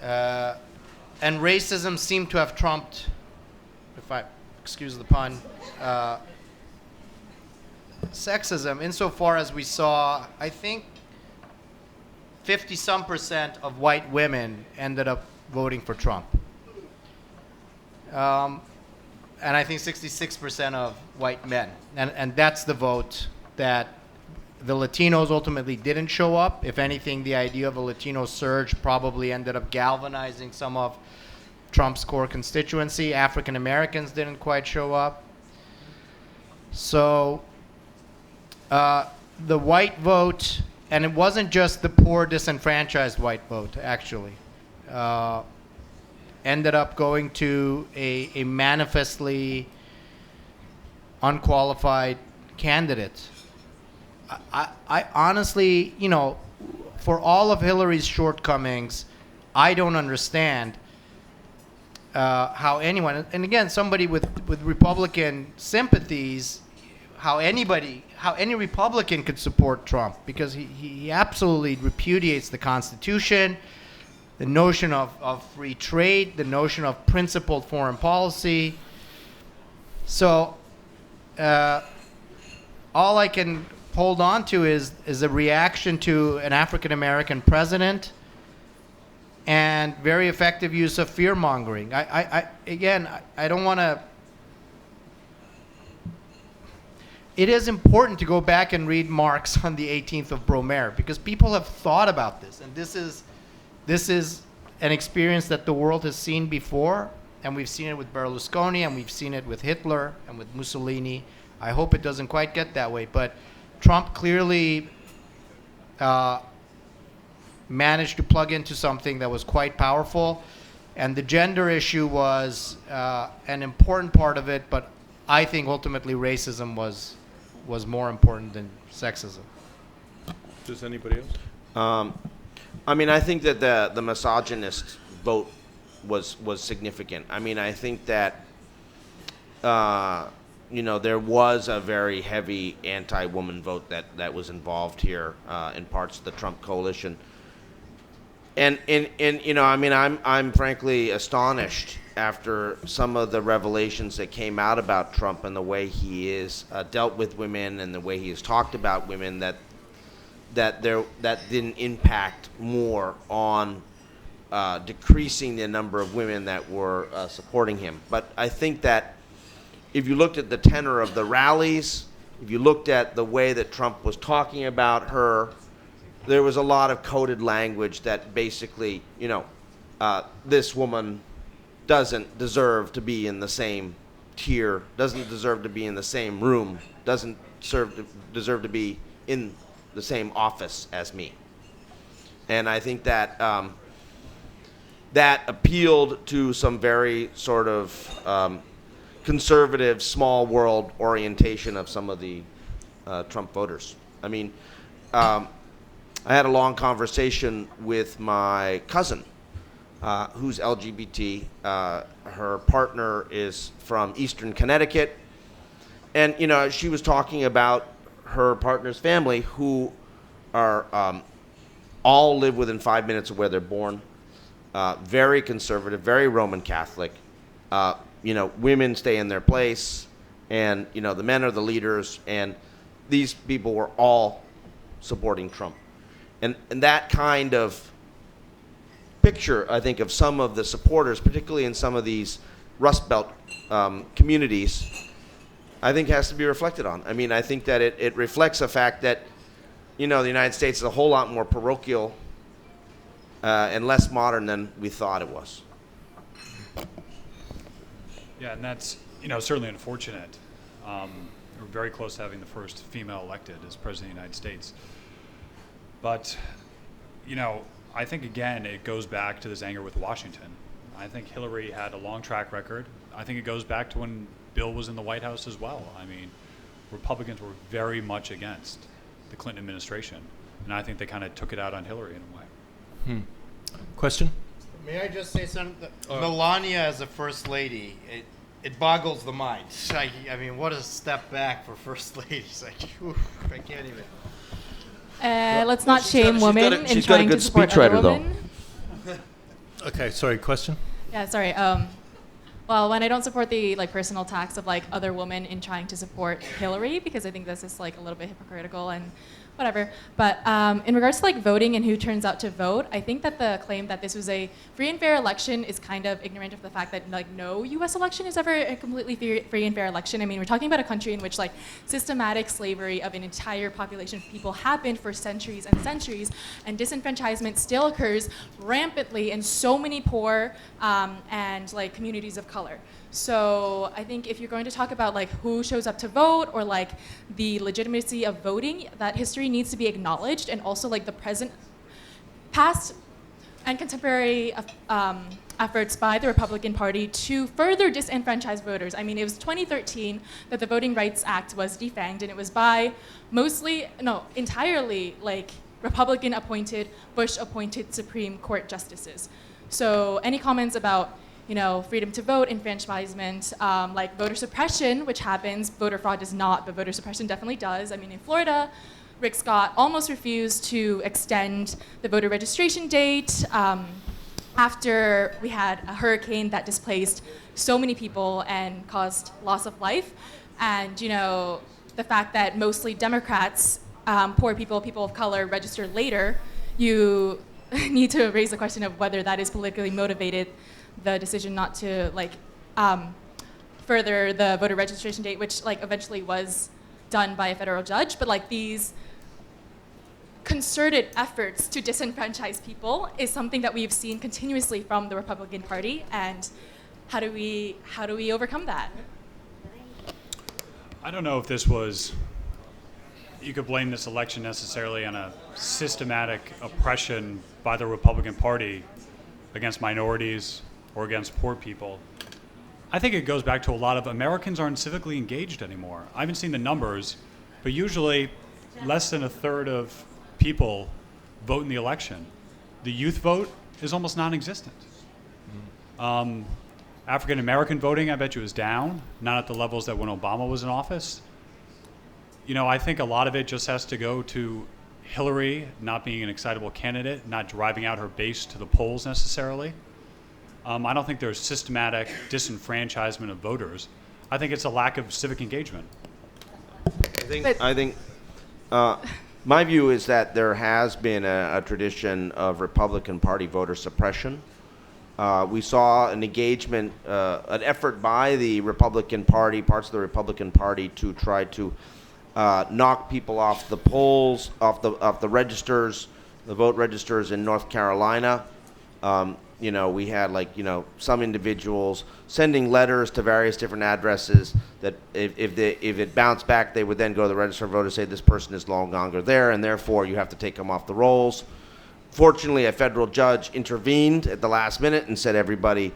And racism seemed to have trumped, if I excuse the pun, sexism, insofar as we saw, I think, 50-some% of white women ended up voting for Trump. And I think 66% of white men. And that's the vote that the Latinos ultimately didn't show up. If anything, the idea of a Latino surge probably ended up galvanizing some of Trump's core constituency. African Americans didn't quite show up. So the white vote, and it wasn't just the poor disenfranchised white vote, actually, ended up going to a manifestly unqualified candidate. I honestly, you know, for all of Hillary's shortcomings, I don't understand how anyone, and again, somebody with Republican sympathies, how any Republican could support Trump, because he absolutely repudiates the Constitution, the notion of free trade, the notion of principled foreign policy. So all I can hold on to is a reaction to an African American president and very effective use of fear mongering. I don't want to. It is important to go back and read Marx on the 18th of Brumaire, because people have thought about this, and this is an experience that the world has seen before, and we've seen it with Berlusconi, and we've seen it with Hitler and with Mussolini. I hope it doesn't quite get that way, but Trump clearly managed to plug into something that was quite powerful, and the gender issue was an important part of it, but I think ultimately racism was more important than sexism. Does anybody else? I mean, I think that the misogynist vote was significant. I mean, I think that you know, there was a very heavy anti-woman vote that was involved here in parts of the Trump coalition. And you know, I mean, I'm frankly astonished after some of the revelations that came out about Trump and the way he is dealt with women and the way he has talked about women, that didn't impact more on decreasing the number of women that were supporting him. But I think that if you looked at the tenor of the rallies, if you looked at the way that Trump was talking about her, there was a lot of coded language that basically, you know, this woman doesn't deserve to be in the same tier, doesn't deserve to be in the same room, doesn't deserve to be in the same office as me. And I think that that appealed to some very sort of conservative, small world orientation of some of the Trump voters. I mean, I had a long conversation with my cousin, who's LGBT. Her partner is from Eastern Connecticut. And, you know, she was talking about her partner's family, who are all live within 5 minutes of where they're born. Very conservative, very Roman Catholic. You know, women stay in their place, and, you know, the men are the leaders, and these people were all supporting Trump. And that kind of picture, I think, of some of the supporters, particularly in some of these Rust Belt communities, I think has to be reflected on. I mean, I think that it reflects the fact that, you know, the United States is a whole lot more parochial and less modern than we thought it was. Yeah, and that's, you know, certainly unfortunate. We're very close to having the first female elected as president of the United States. But, you know, I think, again, it goes back to this anger with Washington. I think Hillary had a long track record. I think it goes back to when Bill was in the White House as well. I mean, Republicans were very much against the Clinton administration, and I think they kind of took it out on Hillary in a way. Question? May I just say something? Melania as a first lady, it boggles the mind. I mean, what a step back for first ladies. Like, I can't even. Let's not shame women in she's got a trying good to support speechwriter, other though. women. Okay, sorry, question? Yeah, sorry. Well, when I don't support the personal attacks of other women in trying to support Hillary, because I think this is a little bit hypocritical and whatever. But in regards to voting and who turns out to vote, I think that the claim that this was a free and fair election is kind of ignorant of the fact that no U.S. election is ever a completely free and fair election. I mean, we're talking about a country in which systematic slavery of an entire population of people happened for centuries and centuries, and disenfranchisement still occurs rampantly in so many poor and communities of color. So I think if you're going to talk about who shows up to vote or the legitimacy of voting, that history needs to be acknowledged, and also the present, past, and contemporary efforts by the Republican Party to further disenfranchise voters. I mean, it was 2013 that the Voting Rights Act was defanged, and it was by entirely Republican-appointed, Bush-appointed Supreme Court justices. So any comments about freedom to vote, enfranchisement, voter suppression, which happens, voter fraud does not, but voter suppression definitely does. I mean, in Florida, Rick Scott almost refused to extend the voter registration date after we had a hurricane that displaced so many people and caused loss of life. And, the fact that mostly Democrats, poor people, people of color, register later, you need to raise the question of whether that is politically motivated, the decision not to further the voter registration date, which eventually was done by a federal judge. But these concerted efforts to disenfranchise people is something that we've seen continuously from the Republican Party. And how do we overcome that? I don't know if you could blame this election necessarily on a systematic oppression by the Republican Party against minorities or against poor people. I think it goes back to a lot of Americans aren't civically engaged anymore. I haven't seen the numbers, but usually less than a third of people vote in the election. The youth vote is almost non-existent. African American voting, I bet you, is down, not at the levels that when Obama was in office. I think a lot of it just has to go to Hillary not being an excitable candidate, not driving out her base to the polls necessarily. I don't think there's systematic disenfranchisement of voters. I think it's a lack of civic engagement. I think my view is that there has been a tradition of Republican Party voter suppression. We saw an engagement, an effort by the Republican Party, parts of the Republican Party, to try to knock people off the polls, off the registers, the vote registers in North Carolina. You know, we had some individuals sending letters to various different addresses that if it bounced back, they would then go to the register of voters, say this person is no longer there, and therefore you have to take them off the rolls. Fortunately, a federal judge intervened at the last minute and said everybody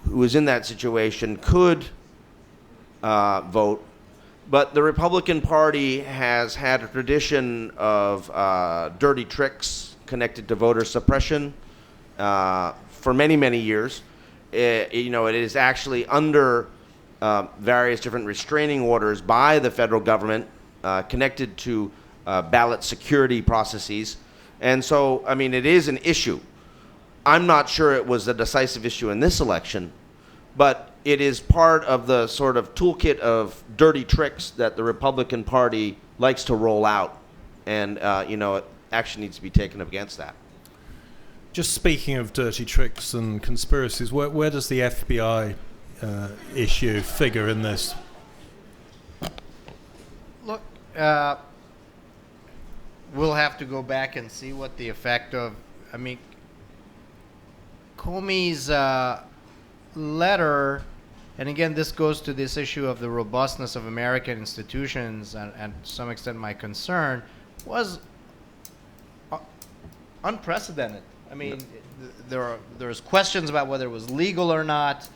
who was in that situation could vote. But the Republican Party has had a tradition of dirty tricks connected to voter suppression for many, many years. It is actually under various different restraining orders by the federal government connected to ballot security processes. And so, I mean, it is an issue. I'm not sure it was a decisive issue in this election, but it is part of the sort of toolkit of dirty tricks that the Republican Party likes to roll out. And, action needs to be taken against that. Just speaking of dirty tricks and conspiracies, where does the FBI issue figure in this? Look, we'll have to go back and see what the effect of, Comey's letter, and again, this goes to this issue of the robustness of American institutions, and to some extent my concern, was unprecedented. There's questions about whether it was legal or not,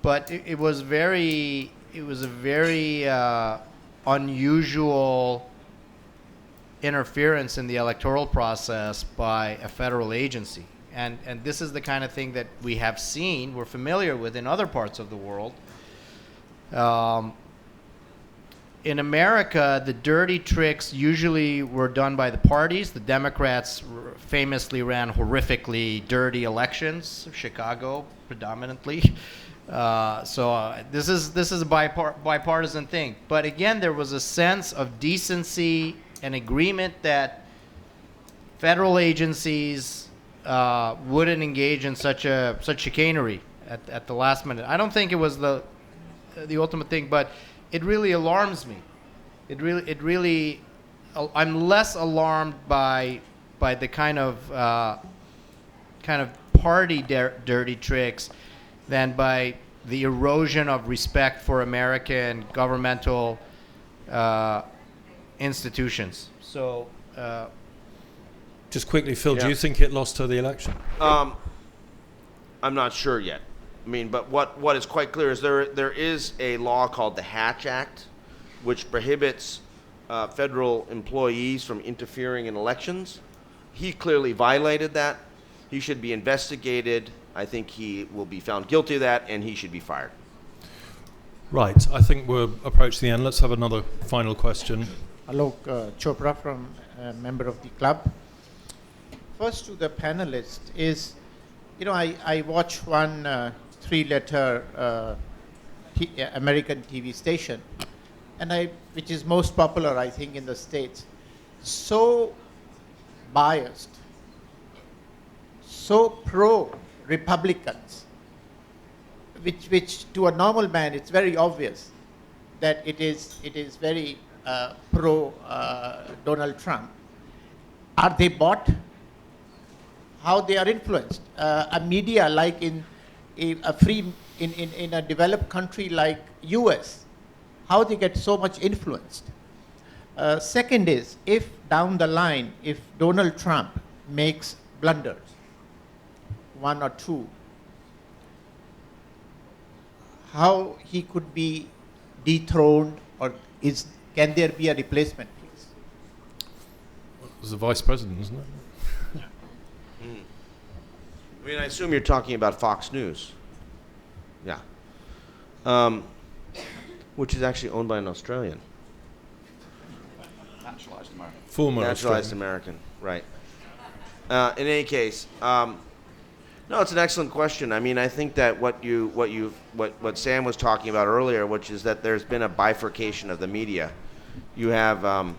but it was a very unusual interference in the electoral process by a federal agency. And this is the kind of thing that we have seen, we're familiar with in other parts of the world. In America, the dirty tricks usually were done by the parties. The Democrats famously ran horrifically dirty elections, Chicago predominantly. This is a bipartisan thing. But again, there was a sense of decency and agreement that federal agencies wouldn't engage in such chicanery at the last minute. I don't think it was the ultimate thing, but it really alarms me. I'm less alarmed by the kind of party dirty tricks than by the erosion of respect for American governmental institutions. So, just quickly, Phil, yeah. do you think it lost her the election? I'm not sure yet. But what is quite clear is there is a law called the Hatch Act, which prohibits federal employees from interfering in elections. He clearly violated that. He should be investigated. I think he will be found guilty of that, and he should be fired. Right. I think we're approaching the end. Let's have another final question. Alok Chopra from member of the club. First to the panelists is, I watch one three-letter American TV station, which is most popular, I think, in the States. So biased, so pro-Republicans, which to a normal man, it's very obvious that it is very pro-Donald Trump. Are they bought? How they are influenced? A media like in a developed country like US, how they get so much influenced. Second is, if down the line, if Donald Trump makes blunders, one or two, how he could be dethroned, or can there be a replacement, please? It's the vice president, isn't it? I assume you're talking about Fox News. Yeah. Which is actually owned by an Australian. Naturalized American. Former Naturalized Australian. American, right. In any case, no, it's an excellent question. I mean, I think that what Sam was talking about earlier, which is that there's been a bifurcation of the media. You have,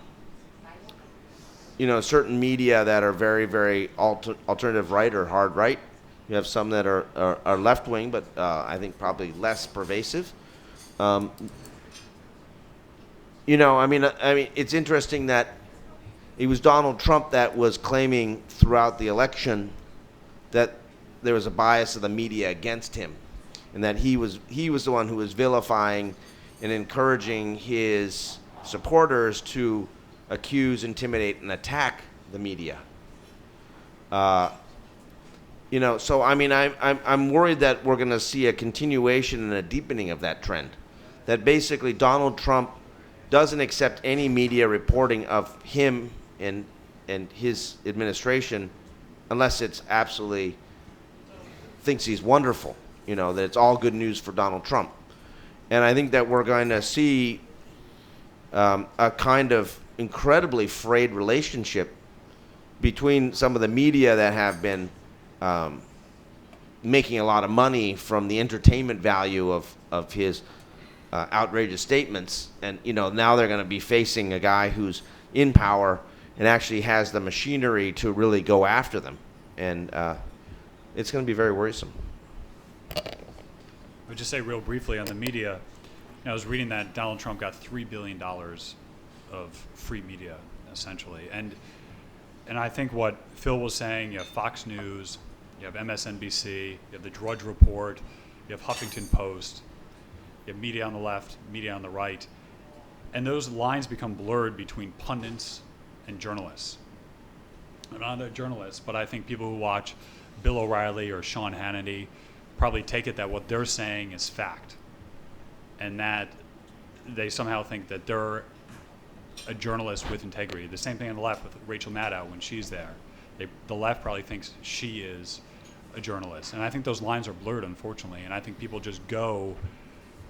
certain media that are very, very alternative right or hard right. You have some that are left wing, but I think probably less pervasive. I mean, it's interesting that it was Donald Trump that was claiming throughout the election that there was a bias of the media against him, and that he was the one who was vilifying and encouraging his supporters to accuse, intimidate, and attack the media. So I mean, I'm worried that we're going to see a continuation and a deepening of that trend. That basically Donald Trump doesn't accept any media reporting of him and his administration unless it's absolutely thinks he's wonderful, that it's all good news for Donald Trump. And I think that we're going to see a kind of incredibly frayed relationship between some of the media that have been making a lot of money from the entertainment value of his outrageous statements. And, now they're going to be facing a guy who's in power and actually has the machinery to really go after them. And it's going to be very worrisome. I would just say real briefly on the media, I was reading that Donald Trump got $3 billion of free media, essentially. And I think what Phil was saying, you have Fox News, you have MSNBC, you have the Drudge Report, you have Huffington Post, you have media on the left, media on the right. And those lines become blurred between pundits and journalists. I'm not a journalist, but I think people who watch Bill O'Reilly or Sean Hannity probably take it that what they're saying is fact, and that they somehow think that they're a journalist with integrity. The same thing on the left with Rachel Maddow when she's there. The left probably thinks she is a journalist, and I think those lines are blurred, unfortunately, and I think people just go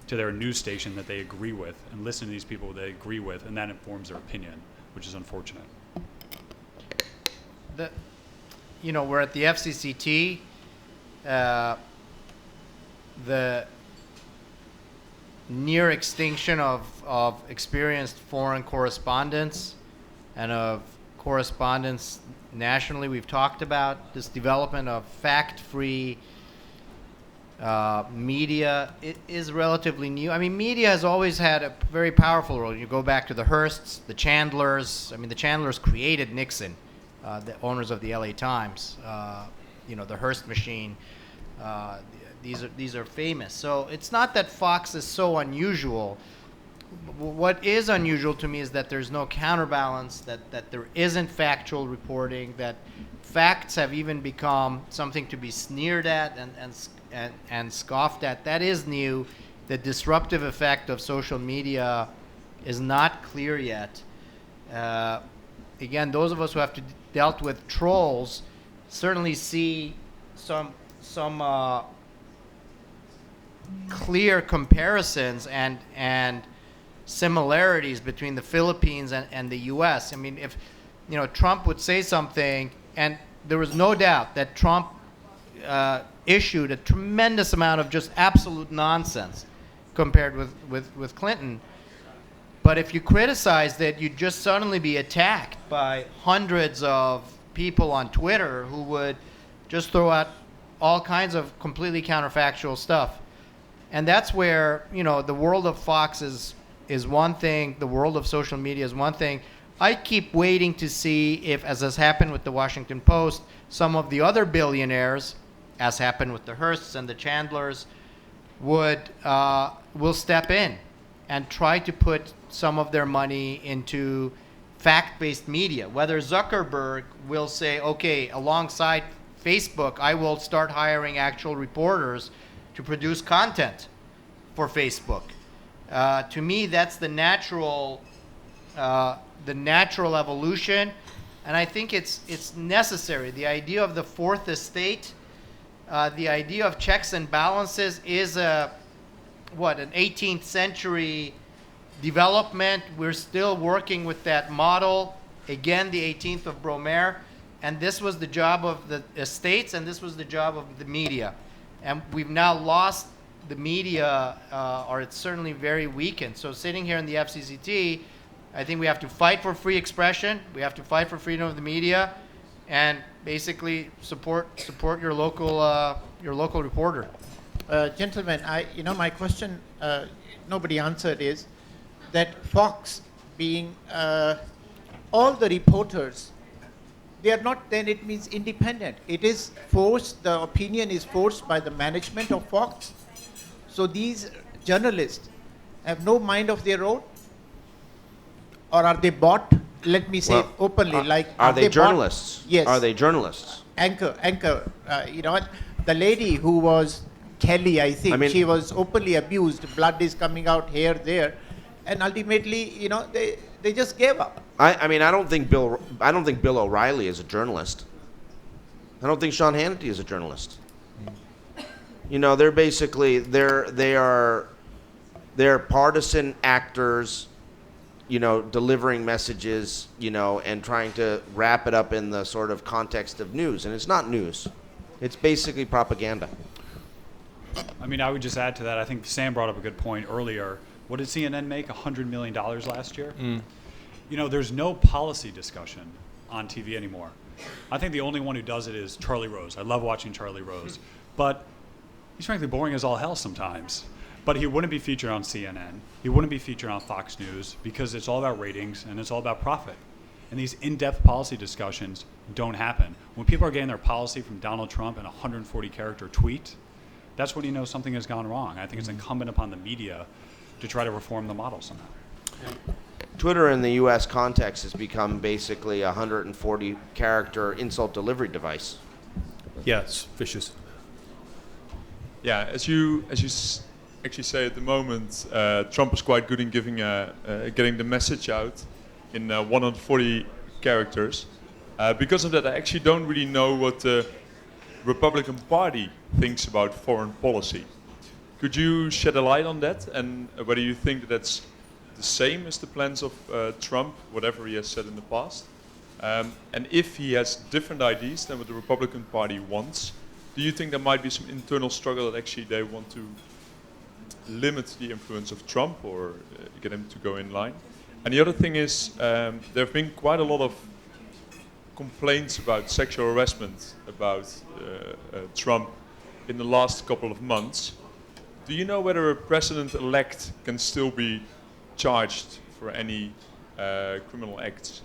to their news station that they agree with and listen to these people they agree with, and that informs their opinion, which is unfortunate. We're at the FCCT. The near extinction of experienced foreign correspondents and of correspondence nationally. We've talked about this development of fact-free media. It is relatively new. I mean, media has always had a very powerful role. You go back to the Hearsts, the Chandlers. I mean, the Chandlers created Nixon, the owners of the LA Times, the Hearst machine. These are famous. So it's not that Fox is so unusual. What is unusual to me is that there's no counterbalance, that there isn't factual reporting, that facts have even become something to be sneered at and scoffed at. That is new. The disruptive effect of social media is not clear yet. Again, those of us who have dealt with trolls certainly see some clear comparisons and similarities between the Philippines and the U.S. I mean, if Trump would say something, and there was no doubt that Trump issued a tremendous amount of just absolute nonsense compared with Clinton. But if you criticized it, you'd just suddenly be attacked by hundreds of people on Twitter who would just throw out all kinds of completely counterfactual stuff. And that's where, the world of Fox is one thing, the world of social media is one thing. I keep waiting to see if, as has happened with the Washington Post, some of the other billionaires, as happened with the Hearsts and the Chandlers, will step in and try to put some of their money into fact-based media. Whether Zuckerberg will say, okay, alongside Facebook, I will start hiring actual reporters to produce content for Facebook. To me, that's the natural evolution, and I think it's necessary. The idea of the fourth estate, the idea of checks and balances is an 18th century development, we're still working with that model. Again, the 18th of Brumaire, and this was the job of the estates, and this was the job of the media. And we've now lost the media, or it's certainly very weakened. So sitting here in the FCCT, I think we have to fight for free expression. We have to fight for freedom of the media, and basically support your local reporter. Gentlemen, my question nobody answered is that Fox being all the reporters, they are not, then it means independent. It is forced, the opinion is forced by the management of Fox. So these journalists have no mind of their own? Or are they bought? Let me say openly, are they journalists? Bought? Yes. Are they journalists? Anchor. The lady who was Kelly, I think, she was openly abused. Blood is coming out here, there, and ultimately, they just gave up. I don't think Bill O'Reilly is a journalist. I don't think Sean Hannity is a journalist. They're basically they're partisan actors, delivering messages, and trying to wrap it up in the sort of context of news. And it's not news. It's basically propaganda. I would just add to that. I think Sam brought up a good point earlier. What did CNN make? $100 million last year? There's no policy discussion on TV anymore. I think the only one who does it is Charlie Rose. I love watching Charlie Rose. But he's frankly boring as all hell sometimes. But he wouldn't be featured on CNN. He wouldn't be featured on Fox News because it's all about ratings and it's all about profit. And these in-depth policy discussions don't happen. When people are getting their policy from Donald Trump in a 140-character tweet, that's when you know something has gone wrong. I think it's incumbent upon the media to try to reform the model somehow. Twitter in the U.S. context has become basically a 140-character insult delivery device. Yeah, it's vicious. Yeah, as you actually say at the moment, Trump is quite good in getting the message out in 140 characters. Because of that, I actually don't really know what the Republican Party thinks about foreign policy. Could you shed a light on that, and whether you think that that's the same as the plans of Trump, whatever he has said in the past? And if he has different ideas than what the Republican Party wants, do you think there might be some internal struggle that actually they want to limit the influence of Trump or get him to go in line? And the other thing is, there have been quite a lot of complaints about sexual harassment about Trump in the last couple of months. Do you know whether a president-elect can still be charged for any criminal acts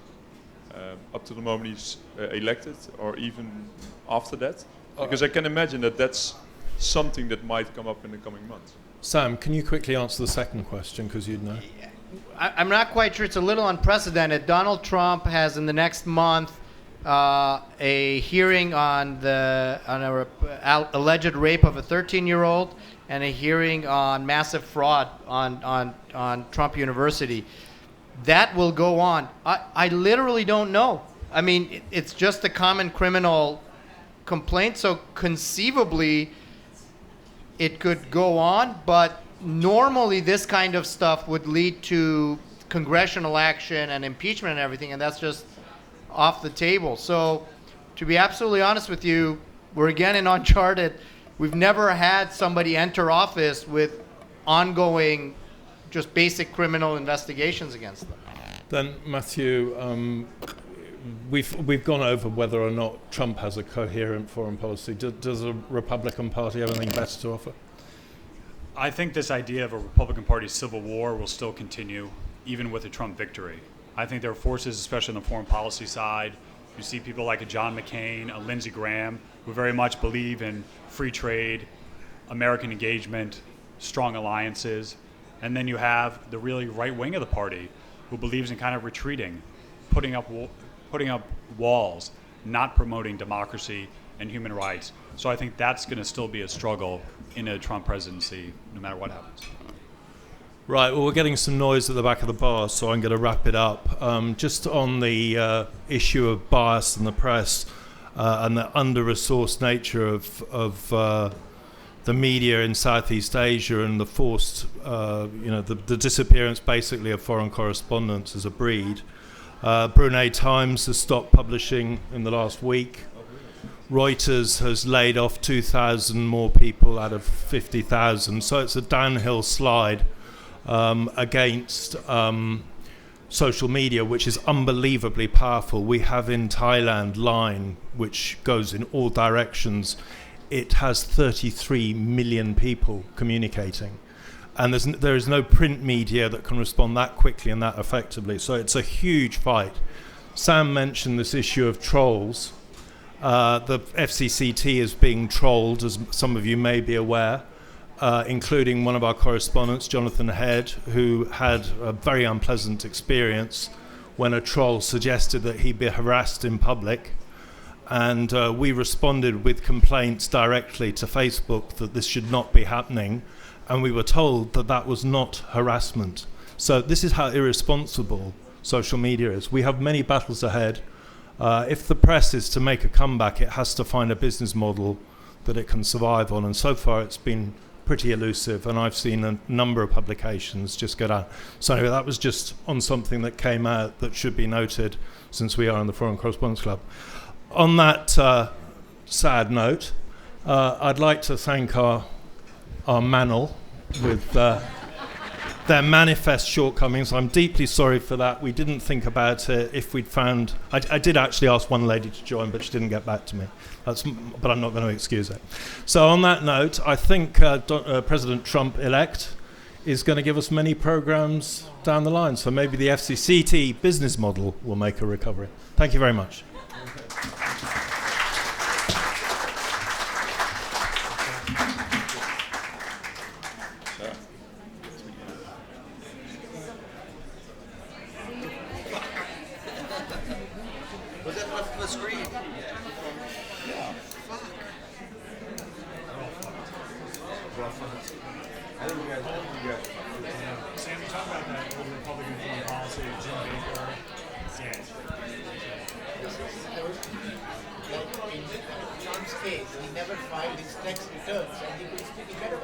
up to the moment he's elected, or even after that? Because I can imagine that that's something that might come up in the coming months. Sam, can you quickly answer the second question, because you'd know? I'm not quite sure. It's a little unprecedented. Donald Trump has in the next month a hearing on a alleged rape of a 13-year-old and a hearing on massive fraud on Trump University. That will go on. I literally don't know. It's just a common criminal complaint, so conceivably it could go on, but normally this kind of stuff would lead to congressional action and impeachment and everything, and that's just off the table. So to be absolutely honest with you, we're again in uncharted. We've never had somebody enter office with ongoing, just basic criminal investigations against them. Then, Matthew, we've gone over whether or not Trump has a coherent foreign policy. Does the Republican Party have anything better to offer? I think this idea of a Republican Party civil war will still continue, even with a Trump victory. I think there are forces, especially on the foreign policy side. You see people like a John McCain, a Lindsey Graham, who very much believe in free trade, American engagement, strong alliances. And then you have the really right wing of the party, who believes in kind of retreating, putting up walls, not promoting democracy and human rights. So I think that's going to still be a struggle in a Trump presidency, no matter what happens. Right, well, we're getting some noise at the back of the bar, so I'm going to wrap it up. Just on the issue of bias in the press and the under-resourced nature of the media in Southeast Asia and the forced, the disappearance basically of foreign correspondents as a breed. Brunei Times has stopped publishing in the last week. Reuters has laid off 2,000 more people out of 50,000. So it's a downhill slide against social media, which is unbelievably powerful. We have in Thailand Line, which goes in all directions. It has 33 million people communicating. And there is no print media that can respond that quickly and that effectively. So it's a huge fight. Sam mentioned this issue of trolls. The FCCT is being trolled, as some of you may be aware, including one of our correspondents, Jonathan Head, who had a very unpleasant experience when a troll suggested that he be harassed in public. And we responded with complaints directly to Facebook that this should not be happening. And we were told that that was not harassment. So this is how irresponsible social media is. We have many battles ahead. If the press is to make a comeback, it has to find a business model that it can survive on. And so far, it's been pretty elusive. And I've seen a number of publications just go down. So anyway, that was just on something that came out that should be noted, since we are in the Foreign Correspondents Club. On that sad note, I'd like to thank our manel with their manifest shortcomings. I'm deeply sorry for that. We didn't think about it. If we'd found, I did actually ask one lady to join, but she didn't get back to me. But I'm not going to excuse it. So on that note, I think President Trump-elect is going to give us many programs down the line. So maybe the FCCT business model will make a recovery. Thank you very much. Was that left of the screen? Yeah. Fuck. I think we got. Sam, talk about that old Republican foreign policy of Jim Baker. In Trump's case, he never filed his tax returns, and he could speak better.